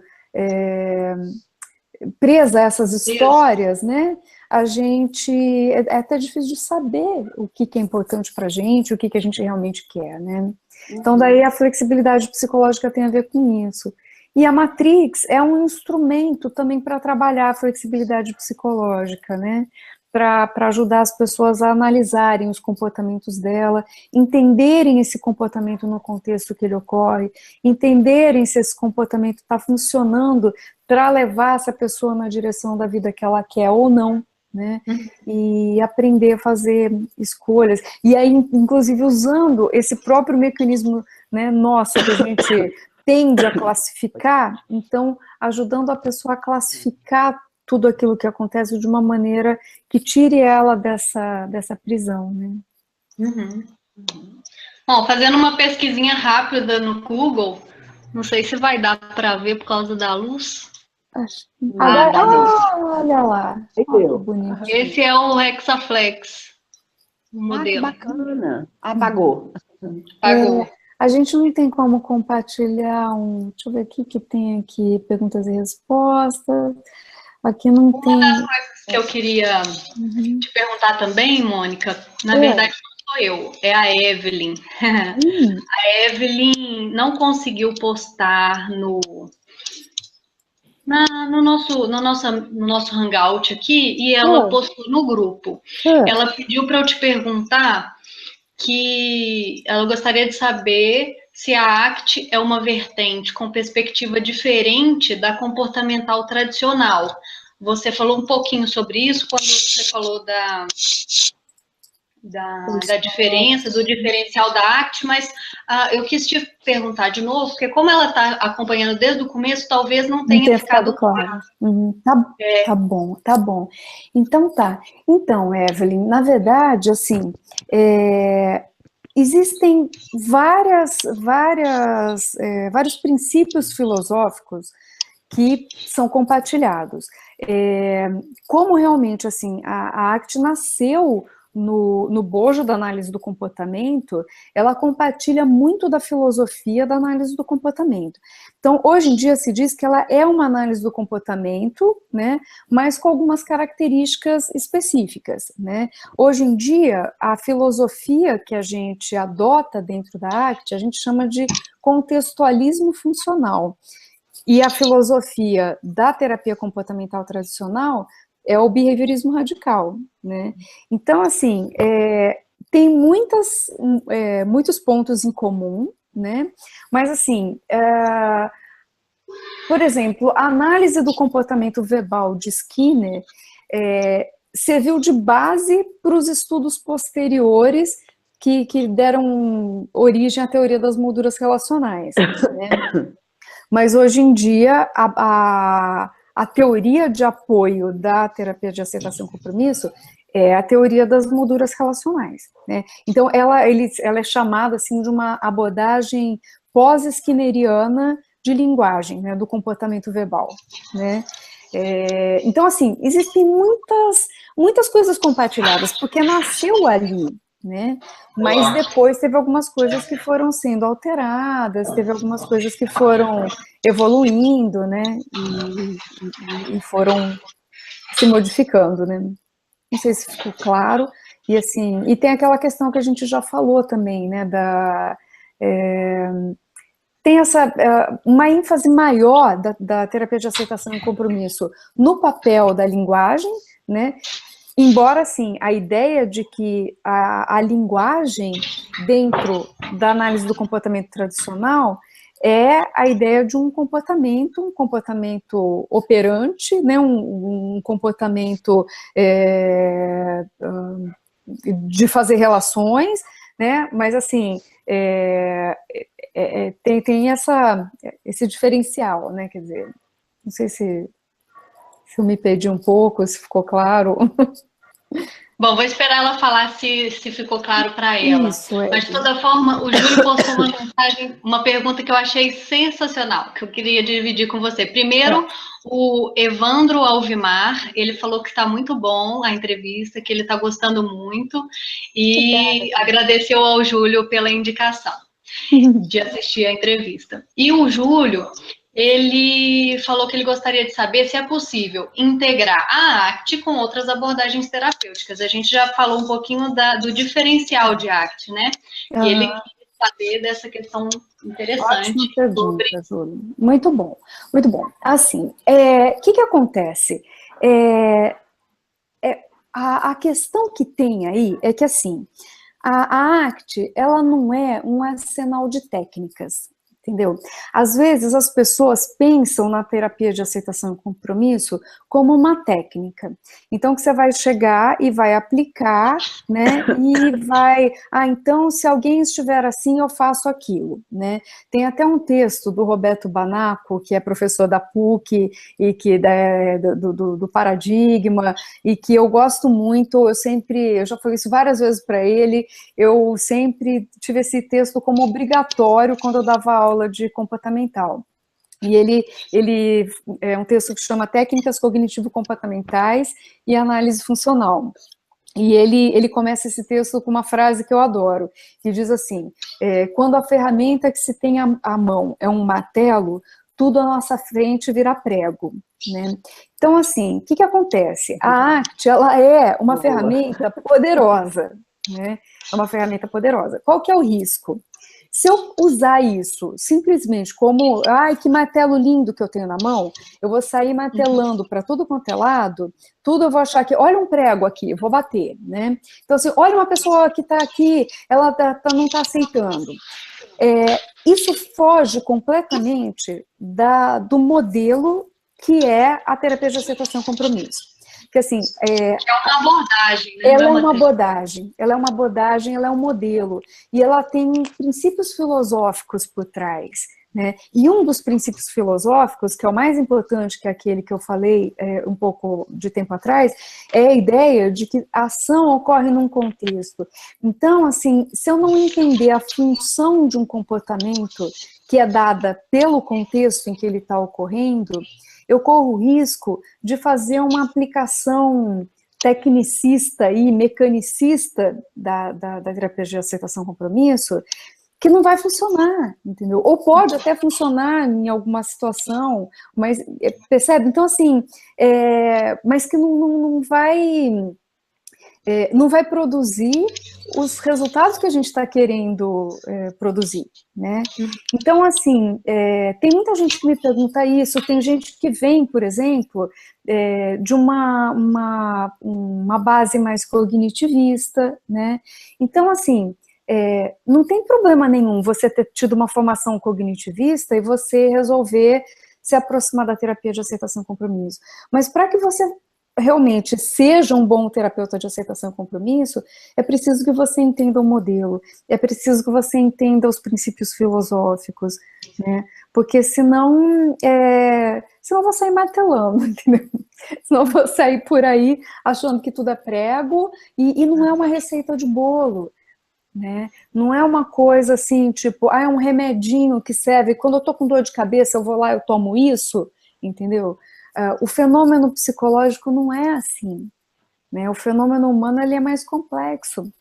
presa a essas histórias, né? A gente é até difícil de saber o que é importante para a gente, o que a gente realmente quer, né? Então daí a flexibilidade psicológica tem a ver com isso. E a Matrix é um instrumento também para trabalhar a flexibilidade psicológica, né? Para ajudar as pessoas a analisarem os comportamentos dela, entenderem esse comportamento no contexto que ele ocorre, entenderem se esse comportamento está funcionando para levar essa pessoa na direção da vida que ela quer ou não, né? E aprender a fazer escolhas. E aí, inclusive, usando esse próprio mecanismo, né, nosso, que a gente tende a classificar, então, ajudando a pessoa a classificar tudo aquilo que acontece de uma maneira que tire ela dessa prisão, né? Bom, fazendo uma pesquisinha rápida no Google, não sei se vai dar para ver por causa da luz. Olha lá, que bonito. Esse é o Hexaflex, o modelo. Que bacana. Apagou. Apagou. A gente não tem como compartilhar deixa eu ver o que tem aqui, perguntas e respostas. Aqui não tem. Uma das coisas que eu queria te perguntar também, Mônica, na verdade não sou eu, é a Evelyn. A Evelyn não conseguiu postar no nosso Hangout aqui, e ela postou no grupo. Ela pediu para eu te perguntar que ela gostaria de saber se a ACT é uma vertente com perspectiva diferente da comportamental tradicional. Você falou um pouquinho sobre isso quando você falou da diferença, do diferencial da ACT, mas eu quis te perguntar de novo, porque como ela está acompanhando desde o começo, talvez não tenha ficado claro. Tá bom. Então, Evelyn, na verdade, assim, existem vários princípios filosóficos que são compartilhados. Como realmente, assim, a ACT nasceu no bojo da análise do comportamento, ela compartilha muito da filosofia da análise do comportamento. Então, hoje em dia se diz que ela é uma análise do comportamento, né, mas com algumas características específicas, né. Hoje em dia, a filosofia que a gente adota dentro da ACT, a gente chama de contextualismo funcional. E a filosofia da terapia comportamental tradicional é o behaviorismo radical, né? Então, assim, tem muitos pontos em comum, né? Mas, assim, por exemplo, a análise do comportamento verbal de Skinner serviu de base para os estudos posteriores que deram origem à teoria das molduras relacionais, né? Mas hoje em dia, a teoria de apoio da terapia de aceitação e compromisso é a teoria das molduras relacionais, né? Então, ela é chamada assim, de uma abordagem pós-skinneriana de linguagem, né, do comportamento verbal, né? Então, assim, existem muitas coisas compartilhadas, porque nasceu ali, né? Mas depois teve algumas coisas que foram sendo alteradas, teve algumas coisas que foram evoluindo, né? E foram se modificando, né? Não sei se ficou claro. E assim, e tem aquela questão que a gente já falou também, né? Tem uma ênfase maior da terapia de aceitação e compromisso no papel da linguagem, né? Embora, assim, a ideia de que a linguagem dentro da análise do comportamento tradicional é a ideia de um comportamento operante, né, um comportamento de fazer relações, né, mas, assim, tem esse diferencial, né, quer dizer, não sei se eu me perdi um pouco, se ficou claro. Bom, vou esperar ela falar se ficou claro para ela. Isso, Mas, de toda forma, o Júlio postou uma mensagem, uma pergunta que eu achei sensacional, que eu queria dividir com você. Primeiro, o Evandro Alvimar, ele falou que está muito bom a entrevista, que ele está gostando muito, e agradeceu ao Júlio pela indicação de assistir a entrevista. E o Júlio, ele falou que ele gostaria de saber se é possível integrar a ACT com outras abordagens terapêuticas. A gente já falou um pouquinho do diferencial de ACT, né? E ele queria saber dessa questão interessante. Ótima pergunta, Júlio. Muito bom, muito bom. Assim, o que acontece? A questão que tem aí é que, assim, a ACT, ela não é um arsenal de técnicas, entendeu? Às vezes as pessoas pensam na terapia de aceitação e compromisso como uma técnica. Então, que você vai chegar e vai aplicar, né, e vai, então, se alguém estiver assim, eu faço aquilo, né? Tem até um texto do Roberto Banaco, que é professor da PUC, e que do Paradigma, e que eu gosto muito, eu já falei isso várias vezes para ele, eu sempre tive esse texto como obrigatório quando eu dava aula de comportamental. E ele é um texto que chama Técnicas Cognitivo-Comportamentais e Análise Funcional. E ele começa esse texto com uma frase que eu adoro, que diz assim, quando a ferramenta que se tem à mão é um martelo, tudo à nossa frente vira prego, né? Então, assim, o que acontece? A ACT, ela é uma ferramenta poderosa, né? É uma ferramenta poderosa. Qual que é o risco? Se eu usar isso simplesmente como, ai, que martelo lindo que eu tenho na mão, eu vou sair martelando para tudo quanto é lado, tudo eu vou achar que, olha um prego aqui, eu vou bater, né? Então, assim, olha uma pessoa que está aqui, ela não está aceitando. Isso foge completamente do modelo que é a terapia de aceitação e compromisso. Porque, assim, é uma abordagem, né? Ela é uma abordagem, ela é um modelo, e ela tem princípios filosóficos por trás, né? E um dos princípios filosóficos, que é o mais importante, que é aquele que eu falei um pouco de tempo atrás, é a ideia de que a ação ocorre num contexto. Então, assim, se eu não entender a função de um comportamento que é dada pelo contexto em que ele está ocorrendo, eu corro o risco de fazer uma aplicação tecnicista e mecanicista da terapia de aceitação e compromisso, que não vai funcionar, entendeu? Ou pode até funcionar em alguma situação, mas, percebe? Então, assim, mas que não vai produzir os resultados que a gente está querendo produzir, né? Então, assim, tem muita gente que me pergunta isso, tem gente que vem, por exemplo, de uma base mais cognitivista, né? Então, assim, não tem problema nenhum você ter tido uma formação cognitivista e você resolver se aproximar da terapia de aceitação e compromisso. Mas para que você realmente seja um bom terapeuta de aceitação e compromisso, é preciso que você entenda o modelo, é preciso que você entenda os princípios filosóficos, né? Porque senão eu vou sair martelando, entendeu? Senão eu vou sair por aí achando que tudo é prego e não é uma receita de bolo, né? Não é uma coisa assim, tipo, é um remedinho que serve, quando eu tô com dor de cabeça, eu vou lá, eu tomo isso, entendeu? O fenômeno psicológico não é assim, né? O fenômeno humano, ele é mais complexo,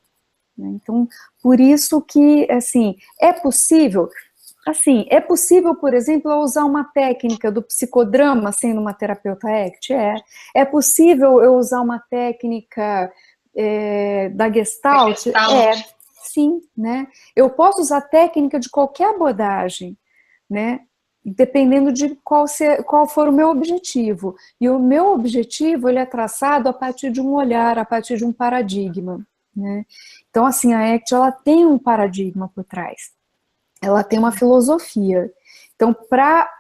né? Então, por isso que, assim, é possível, por exemplo, eu usar uma técnica do psicodrama sendo uma terapeuta ACT? É possível eu usar uma técnica da Gestalt? Sim, né? Eu posso usar técnica de qualquer abordagem, né? Dependendo de qual for o meu objetivo. E o meu objetivo, ele é traçado a partir de um olhar, a partir de um paradigma, né? Então, assim, a ACT, ela tem um paradigma por trás. Ela tem uma filosofia. Então, para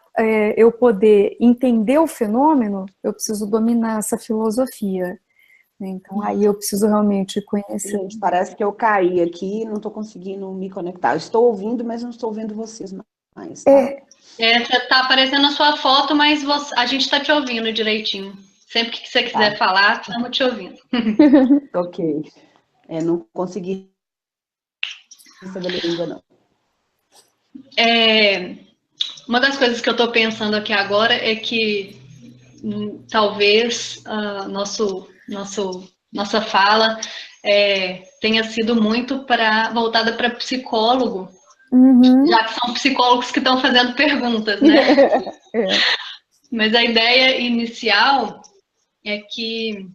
eu poder entender o fenômeno, eu preciso dominar essa filosofia. Então, aí eu preciso realmente conhecer. Gente, parece que eu caí aqui, não estou conseguindo me conectar. Eu estou ouvindo, mas não estou ouvindo vocês mais, tá? Tá aparecendo a sua foto, mas a gente está te ouvindo direitinho. Sempre que você quiser falar, estamos te ouvindo. Ok. Não consegui saber a língua, não. Uma das coisas que eu estou pensando aqui agora é que talvez nossa fala tenha sido muito voltada para psicólogo, já que são psicólogos que estão fazendo perguntas, né? Mas a ideia inicial é que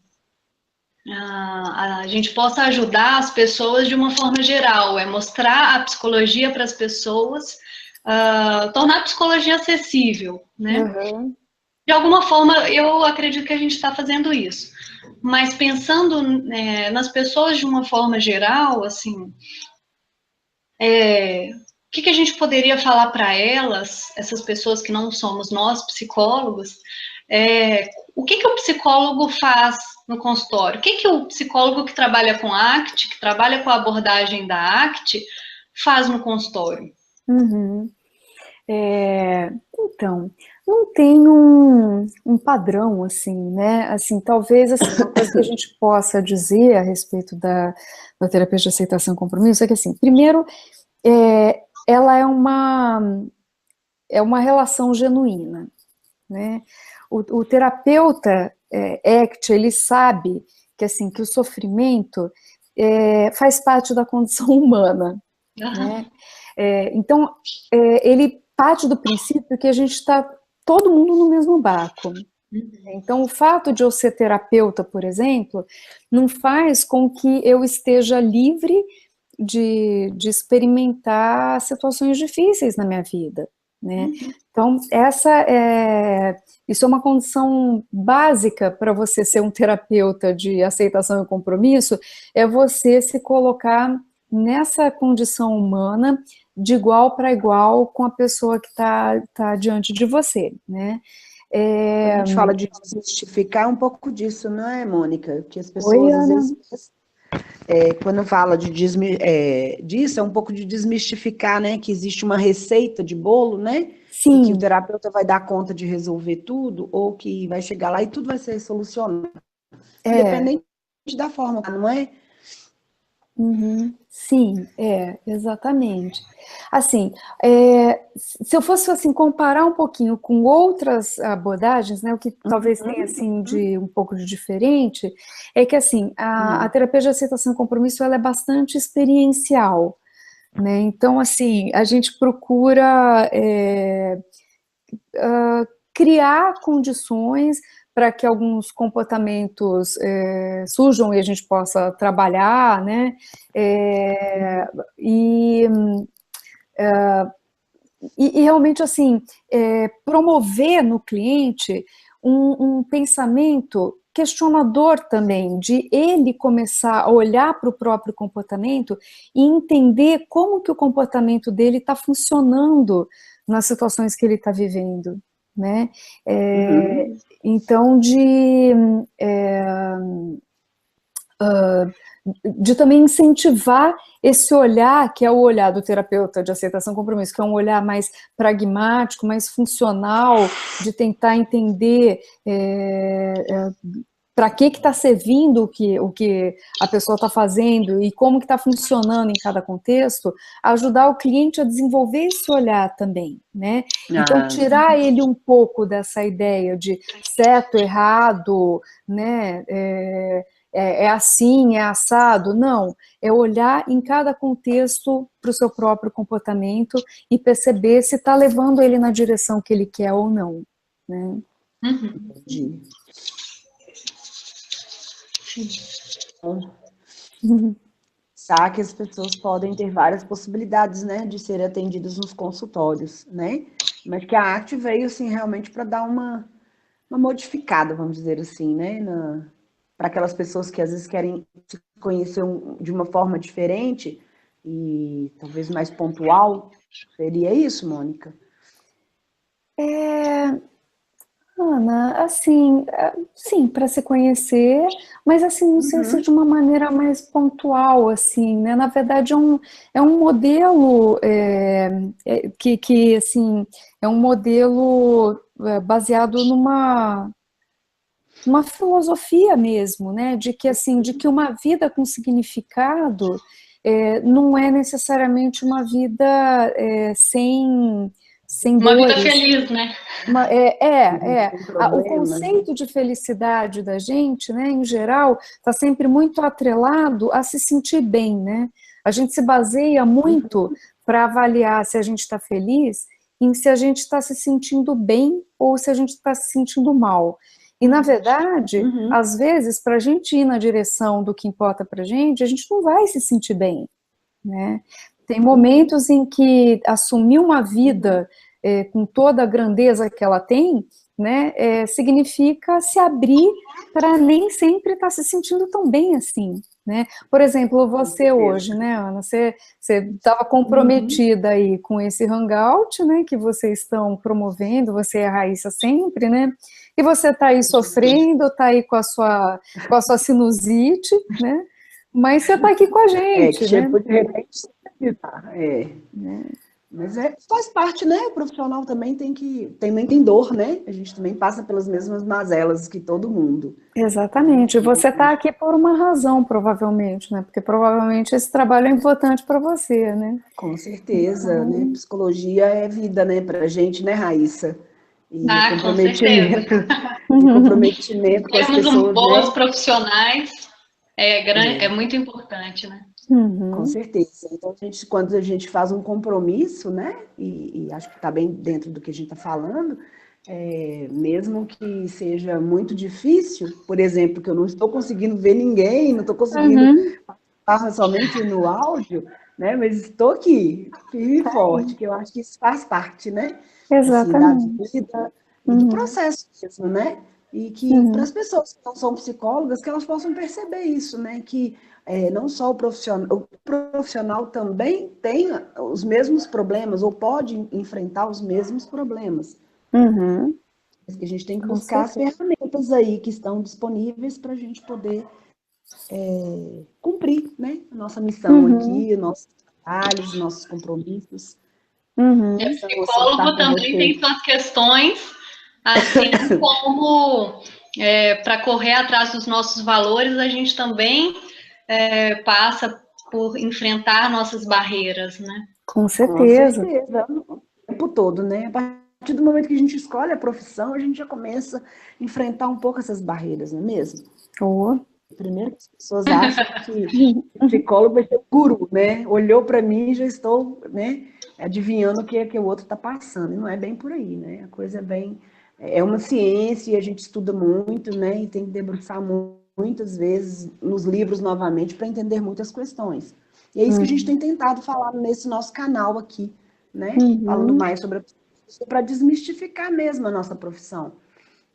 a gente possa ajudar as pessoas de uma forma geral, mostrar a psicologia para as pessoas, tornar a psicologia acessível, né? De alguma forma, eu acredito que a gente está fazendo isso. Mas pensando nas pessoas de uma forma geral, assim, o que a gente poderia falar para elas, essas pessoas que não somos nós, psicólogos, o que o psicólogo faz no consultório? O que o psicólogo que trabalha com ACT, que trabalha com a abordagem da ACT, faz no consultório? Então, não tem um padrão, assim, né? Assim, talvez uma coisa que a gente possa dizer a respeito da terapia de aceitação e compromisso é que, assim, primeiro, ela é uma relação genuína, né? O terapeuta ACT, ele sabe que, assim, que o sofrimento faz parte da condição humana, né? Então, ele parte do princípio que a gente está todo mundo no mesmo barco. Então, o fato de eu ser terapeuta, por exemplo, não faz com que eu esteja livre de experimentar situações difíceis na minha vida, né? Então, isso é uma condição básica para você ser um terapeuta de aceitação e compromisso, é você se colocar nessa condição humana de igual para igual com a pessoa que está diante de você, né? A gente fala de desmistificar um pouco disso, não é, Mônica? Que as pessoas, às vezes, quando fala disso, é um pouco de desmistificar, né? Que existe uma receita de bolo, né? Sim. E que o terapeuta vai dar conta de resolver tudo, ou que vai chegar lá e tudo vai ser solucionado. Independente da forma, não é? Sim, exatamente. Assim, se eu fosse assim comparar um pouquinho com outras abordagens, né, o que talvez tenha assim de um pouco de diferente, é que assim a terapia de aceitação e compromisso, ela é bastante experiencial, né? Então, assim, a gente procura criar condições para que alguns comportamentos surjam e a gente possa trabalhar, né? E realmente, assim, promover no cliente um pensamento questionador também, de ele começar a olhar para o próprio comportamento e entender como que o comportamento dele está funcionando nas situações que ele está vivendo, né? Então, de também incentivar esse olhar, que é o olhar do terapeuta de aceitação e compromisso, que é um olhar mais pragmático, mais funcional, de tentar entender para que está servindo o que a pessoa está fazendo e como que está funcionando em cada contexto, ajudar o cliente a desenvolver esse olhar também, né? Então, tirar ele um pouco dessa ideia de certo, errado, né? É assim, é assado. Não, é olhar em cada contexto para o seu próprio comportamento e perceber se está levando ele na direção que ele quer ou não, né? Entendi. Sabe que as pessoas podem ter várias possibilidades, né, de serem atendidas nos consultórios, né? Mas que a ACT veio, assim, realmente para dar uma modificada, vamos dizer assim, né, para aquelas pessoas que às vezes querem se conhecer de uma forma diferente e talvez mais pontual. Seria isso, Mônica? Ana, assim, sim, para se conhecer, mas assim, não sei se de uma maneira mais pontual, assim, né? Na verdade, é um modelo que, assim, é um modelo baseado numa filosofia mesmo, né? De que, assim, de que uma vida com significado não é necessariamente uma vida sem uma dores. Vida feliz, né? O conceito de felicidade da gente, né, em geral, está sempre muito atrelado a se sentir bem, né? A gente se baseia muito para avaliar se a gente está feliz em se a gente está se sentindo bem ou se a gente está se sentindo mal. E, na verdade, às vezes, para a gente ir na direção do que importa para a gente não vai se sentir bem, né? Tem momentos em que assumir uma vida com toda a grandeza que ela tem, né, significa se abrir para nem sempre estar se sentindo tão bem assim, né? Por exemplo, você hoje, né, Ana, você estava comprometida aí com esse hangout, né, que vocês estão promovendo, você e a Raíssa sempre, né? E você está aí sofrendo, está aí com a sua sinusite, né? Mas você está aqui com a gente, que né? De repente, Mas faz parte, né? O profissional também tem dor, né? A gente também passa pelas mesmas mazelas que todo mundo. Exatamente. Você está aqui por uma razão, provavelmente, né? Porque provavelmente esse trabalho é importante para você, né? Com certeza, né? Psicologia é vida, né? Pra gente, né, Raíssa? E comprometimento com as pessoas, bons né? profissionais é muito importante, né? Com certeza. Então, quando a gente faz um compromisso, né? E acho que está bem dentro do que a gente está falando, mesmo que seja muito difícil, por exemplo, que eu não estou conseguindo ver ninguém, não estou conseguindo passar somente no áudio, né? Mas estou aqui, firme e forte, que eu acho que isso faz parte, né? Exatamente. Assim, da vida e do processo mesmo, né? E que para as pessoas que não são psicólogas, que elas possam perceber isso, né? Que não só o profissional também tem os mesmos problemas, ou pode enfrentar os mesmos problemas. Mas que a gente tem que buscar as ferramentas aí que estão disponíveis para a gente poder cumprir, né? A nossa missão aqui, nossos trabalhos, nossos compromissos. O psicólogo também tem suas questões, assim como para correr atrás dos nossos valores, a gente também passa por enfrentar nossas barreiras, né? Com certeza. O tempo todo, né? A partir do momento que a gente escolhe a profissão, a gente já começa a enfrentar um pouco essas barreiras, não é mesmo? Primeiro que as pessoas acham que o psicólogo vai ser o guru, né? Olhou para mim e já estou, né, adivinhando o que o outro está passando. E não é bem por aí, né? A coisa é bem é uma ciência e a gente estuda muito, né? E tem que debruçar muitas vezes nos livros novamente para entender muitas questões. E é isso que a gente tem tentado falar nesse nosso canal aqui, né? Falando mais sobre a psicologia para desmistificar mesmo a nossa profissão.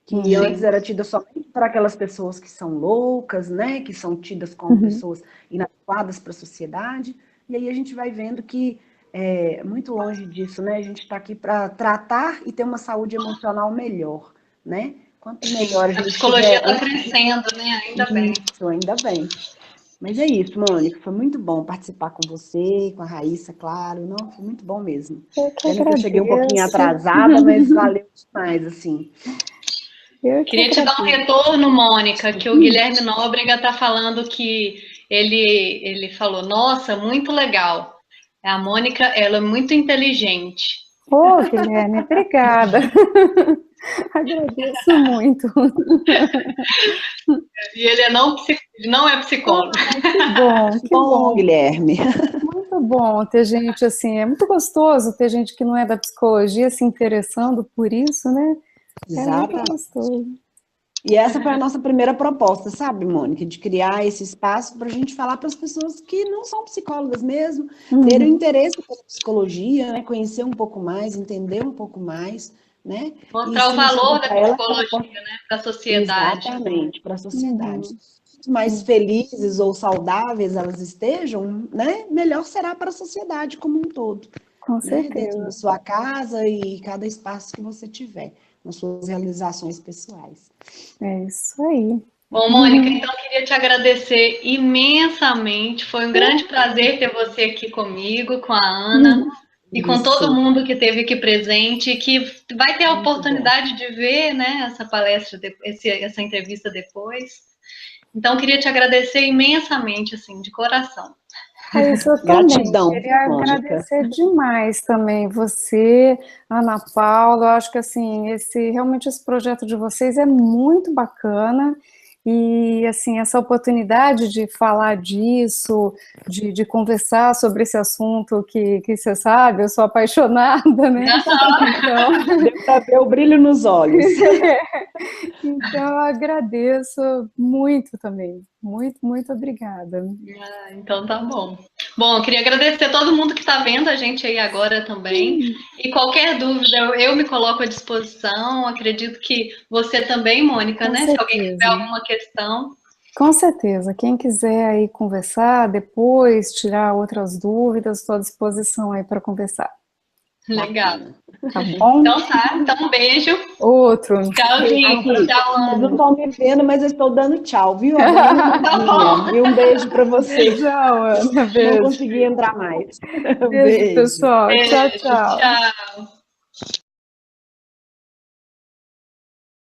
Que antes era tida somente para aquelas pessoas que são loucas, né? Que são tidas como pessoas inadequadas para a sociedade. E aí a gente vai vendo que é muito longe disso, né? A gente está aqui para tratar e ter uma saúde emocional melhor, né? Quanto melhor a gente psicologia está crescendo, né? Ainda bem. Isso, ainda bem. Mas é isso, Mônica, foi muito bom participar com você, com a Raíssa, claro, não, foi muito bom mesmo. Pena que eu cheguei um pouquinho atrasada, mas valeu demais, assim. Queria te dar um retorno, Mônica, que o Guilherme Nóbrega está falando que ele falou, nossa, muito legal. A Mônica, ela é muito inteligente. Ô, Guilherme, obrigada. Agradeço muito. E ele não é psicólogo. Que bom, Guilherme. Muito bom ter gente assim, é muito gostoso ter gente que não é da psicologia se interessando por isso, né? Exato. É muito gostoso. E essa foi a nossa primeira proposta, sabe, Mônica? De criar esse espaço para a gente falar para as pessoas que não são psicólogas mesmo, terem interesse pela psicologia, né? Conhecer um pouco mais, entender um pouco mais, né? Mostrar o valor da psicologia, né? Para a sociedade. Exatamente, para a sociedade. Quanto mais felizes ou saudáveis elas estejam, né? Melhor será para a sociedade como um todo. Com certeza. Dentro da sua casa e cada espaço que você tiver, nas suas realizações pessoais. É isso aí. Bom, Mônica, então eu queria te agradecer imensamente. Foi um grande prazer ter você aqui comigo, com a Ana e com todo mundo que esteve aqui presente, que vai ter a oportunidade de ver, né, essa palestra, essa entrevista depois. Então, eu queria te agradecer imensamente, assim, de coração. Isso eu Gratidão, também queria agradecer demais também você, Ana Paula. Eu acho que assim, realmente esse projeto de vocês é muito bacana. E, assim, essa oportunidade de falar disso, de conversar sobre esse assunto que você sabe, eu sou apaixonada, né? Então, deu para ver o brilho nos olhos. Então, eu agradeço muito também. Muito, muito obrigada. Então, tá bom. Bom, eu queria agradecer a todo mundo que está vendo a gente aí agora também. E qualquer dúvida, eu me coloco à disposição. Acredito que você também, Mônica, né? Se alguém tiver alguma questão. Com certeza. Quem quiser aí conversar depois, tirar outras dúvidas, estou à disposição aí para conversar. Legal. Tá bom? Então tá. Então um beijo. Outro. Tchau, gente. Tchau, Ana. Não estão me vendo, mas eu estou dando tchau, viu? E um beijo para vocês. Tchau, Ana. Beijo. Não consegui entrar mais. Beijo, pessoal. Beijo, tchau, tchau. Tchau.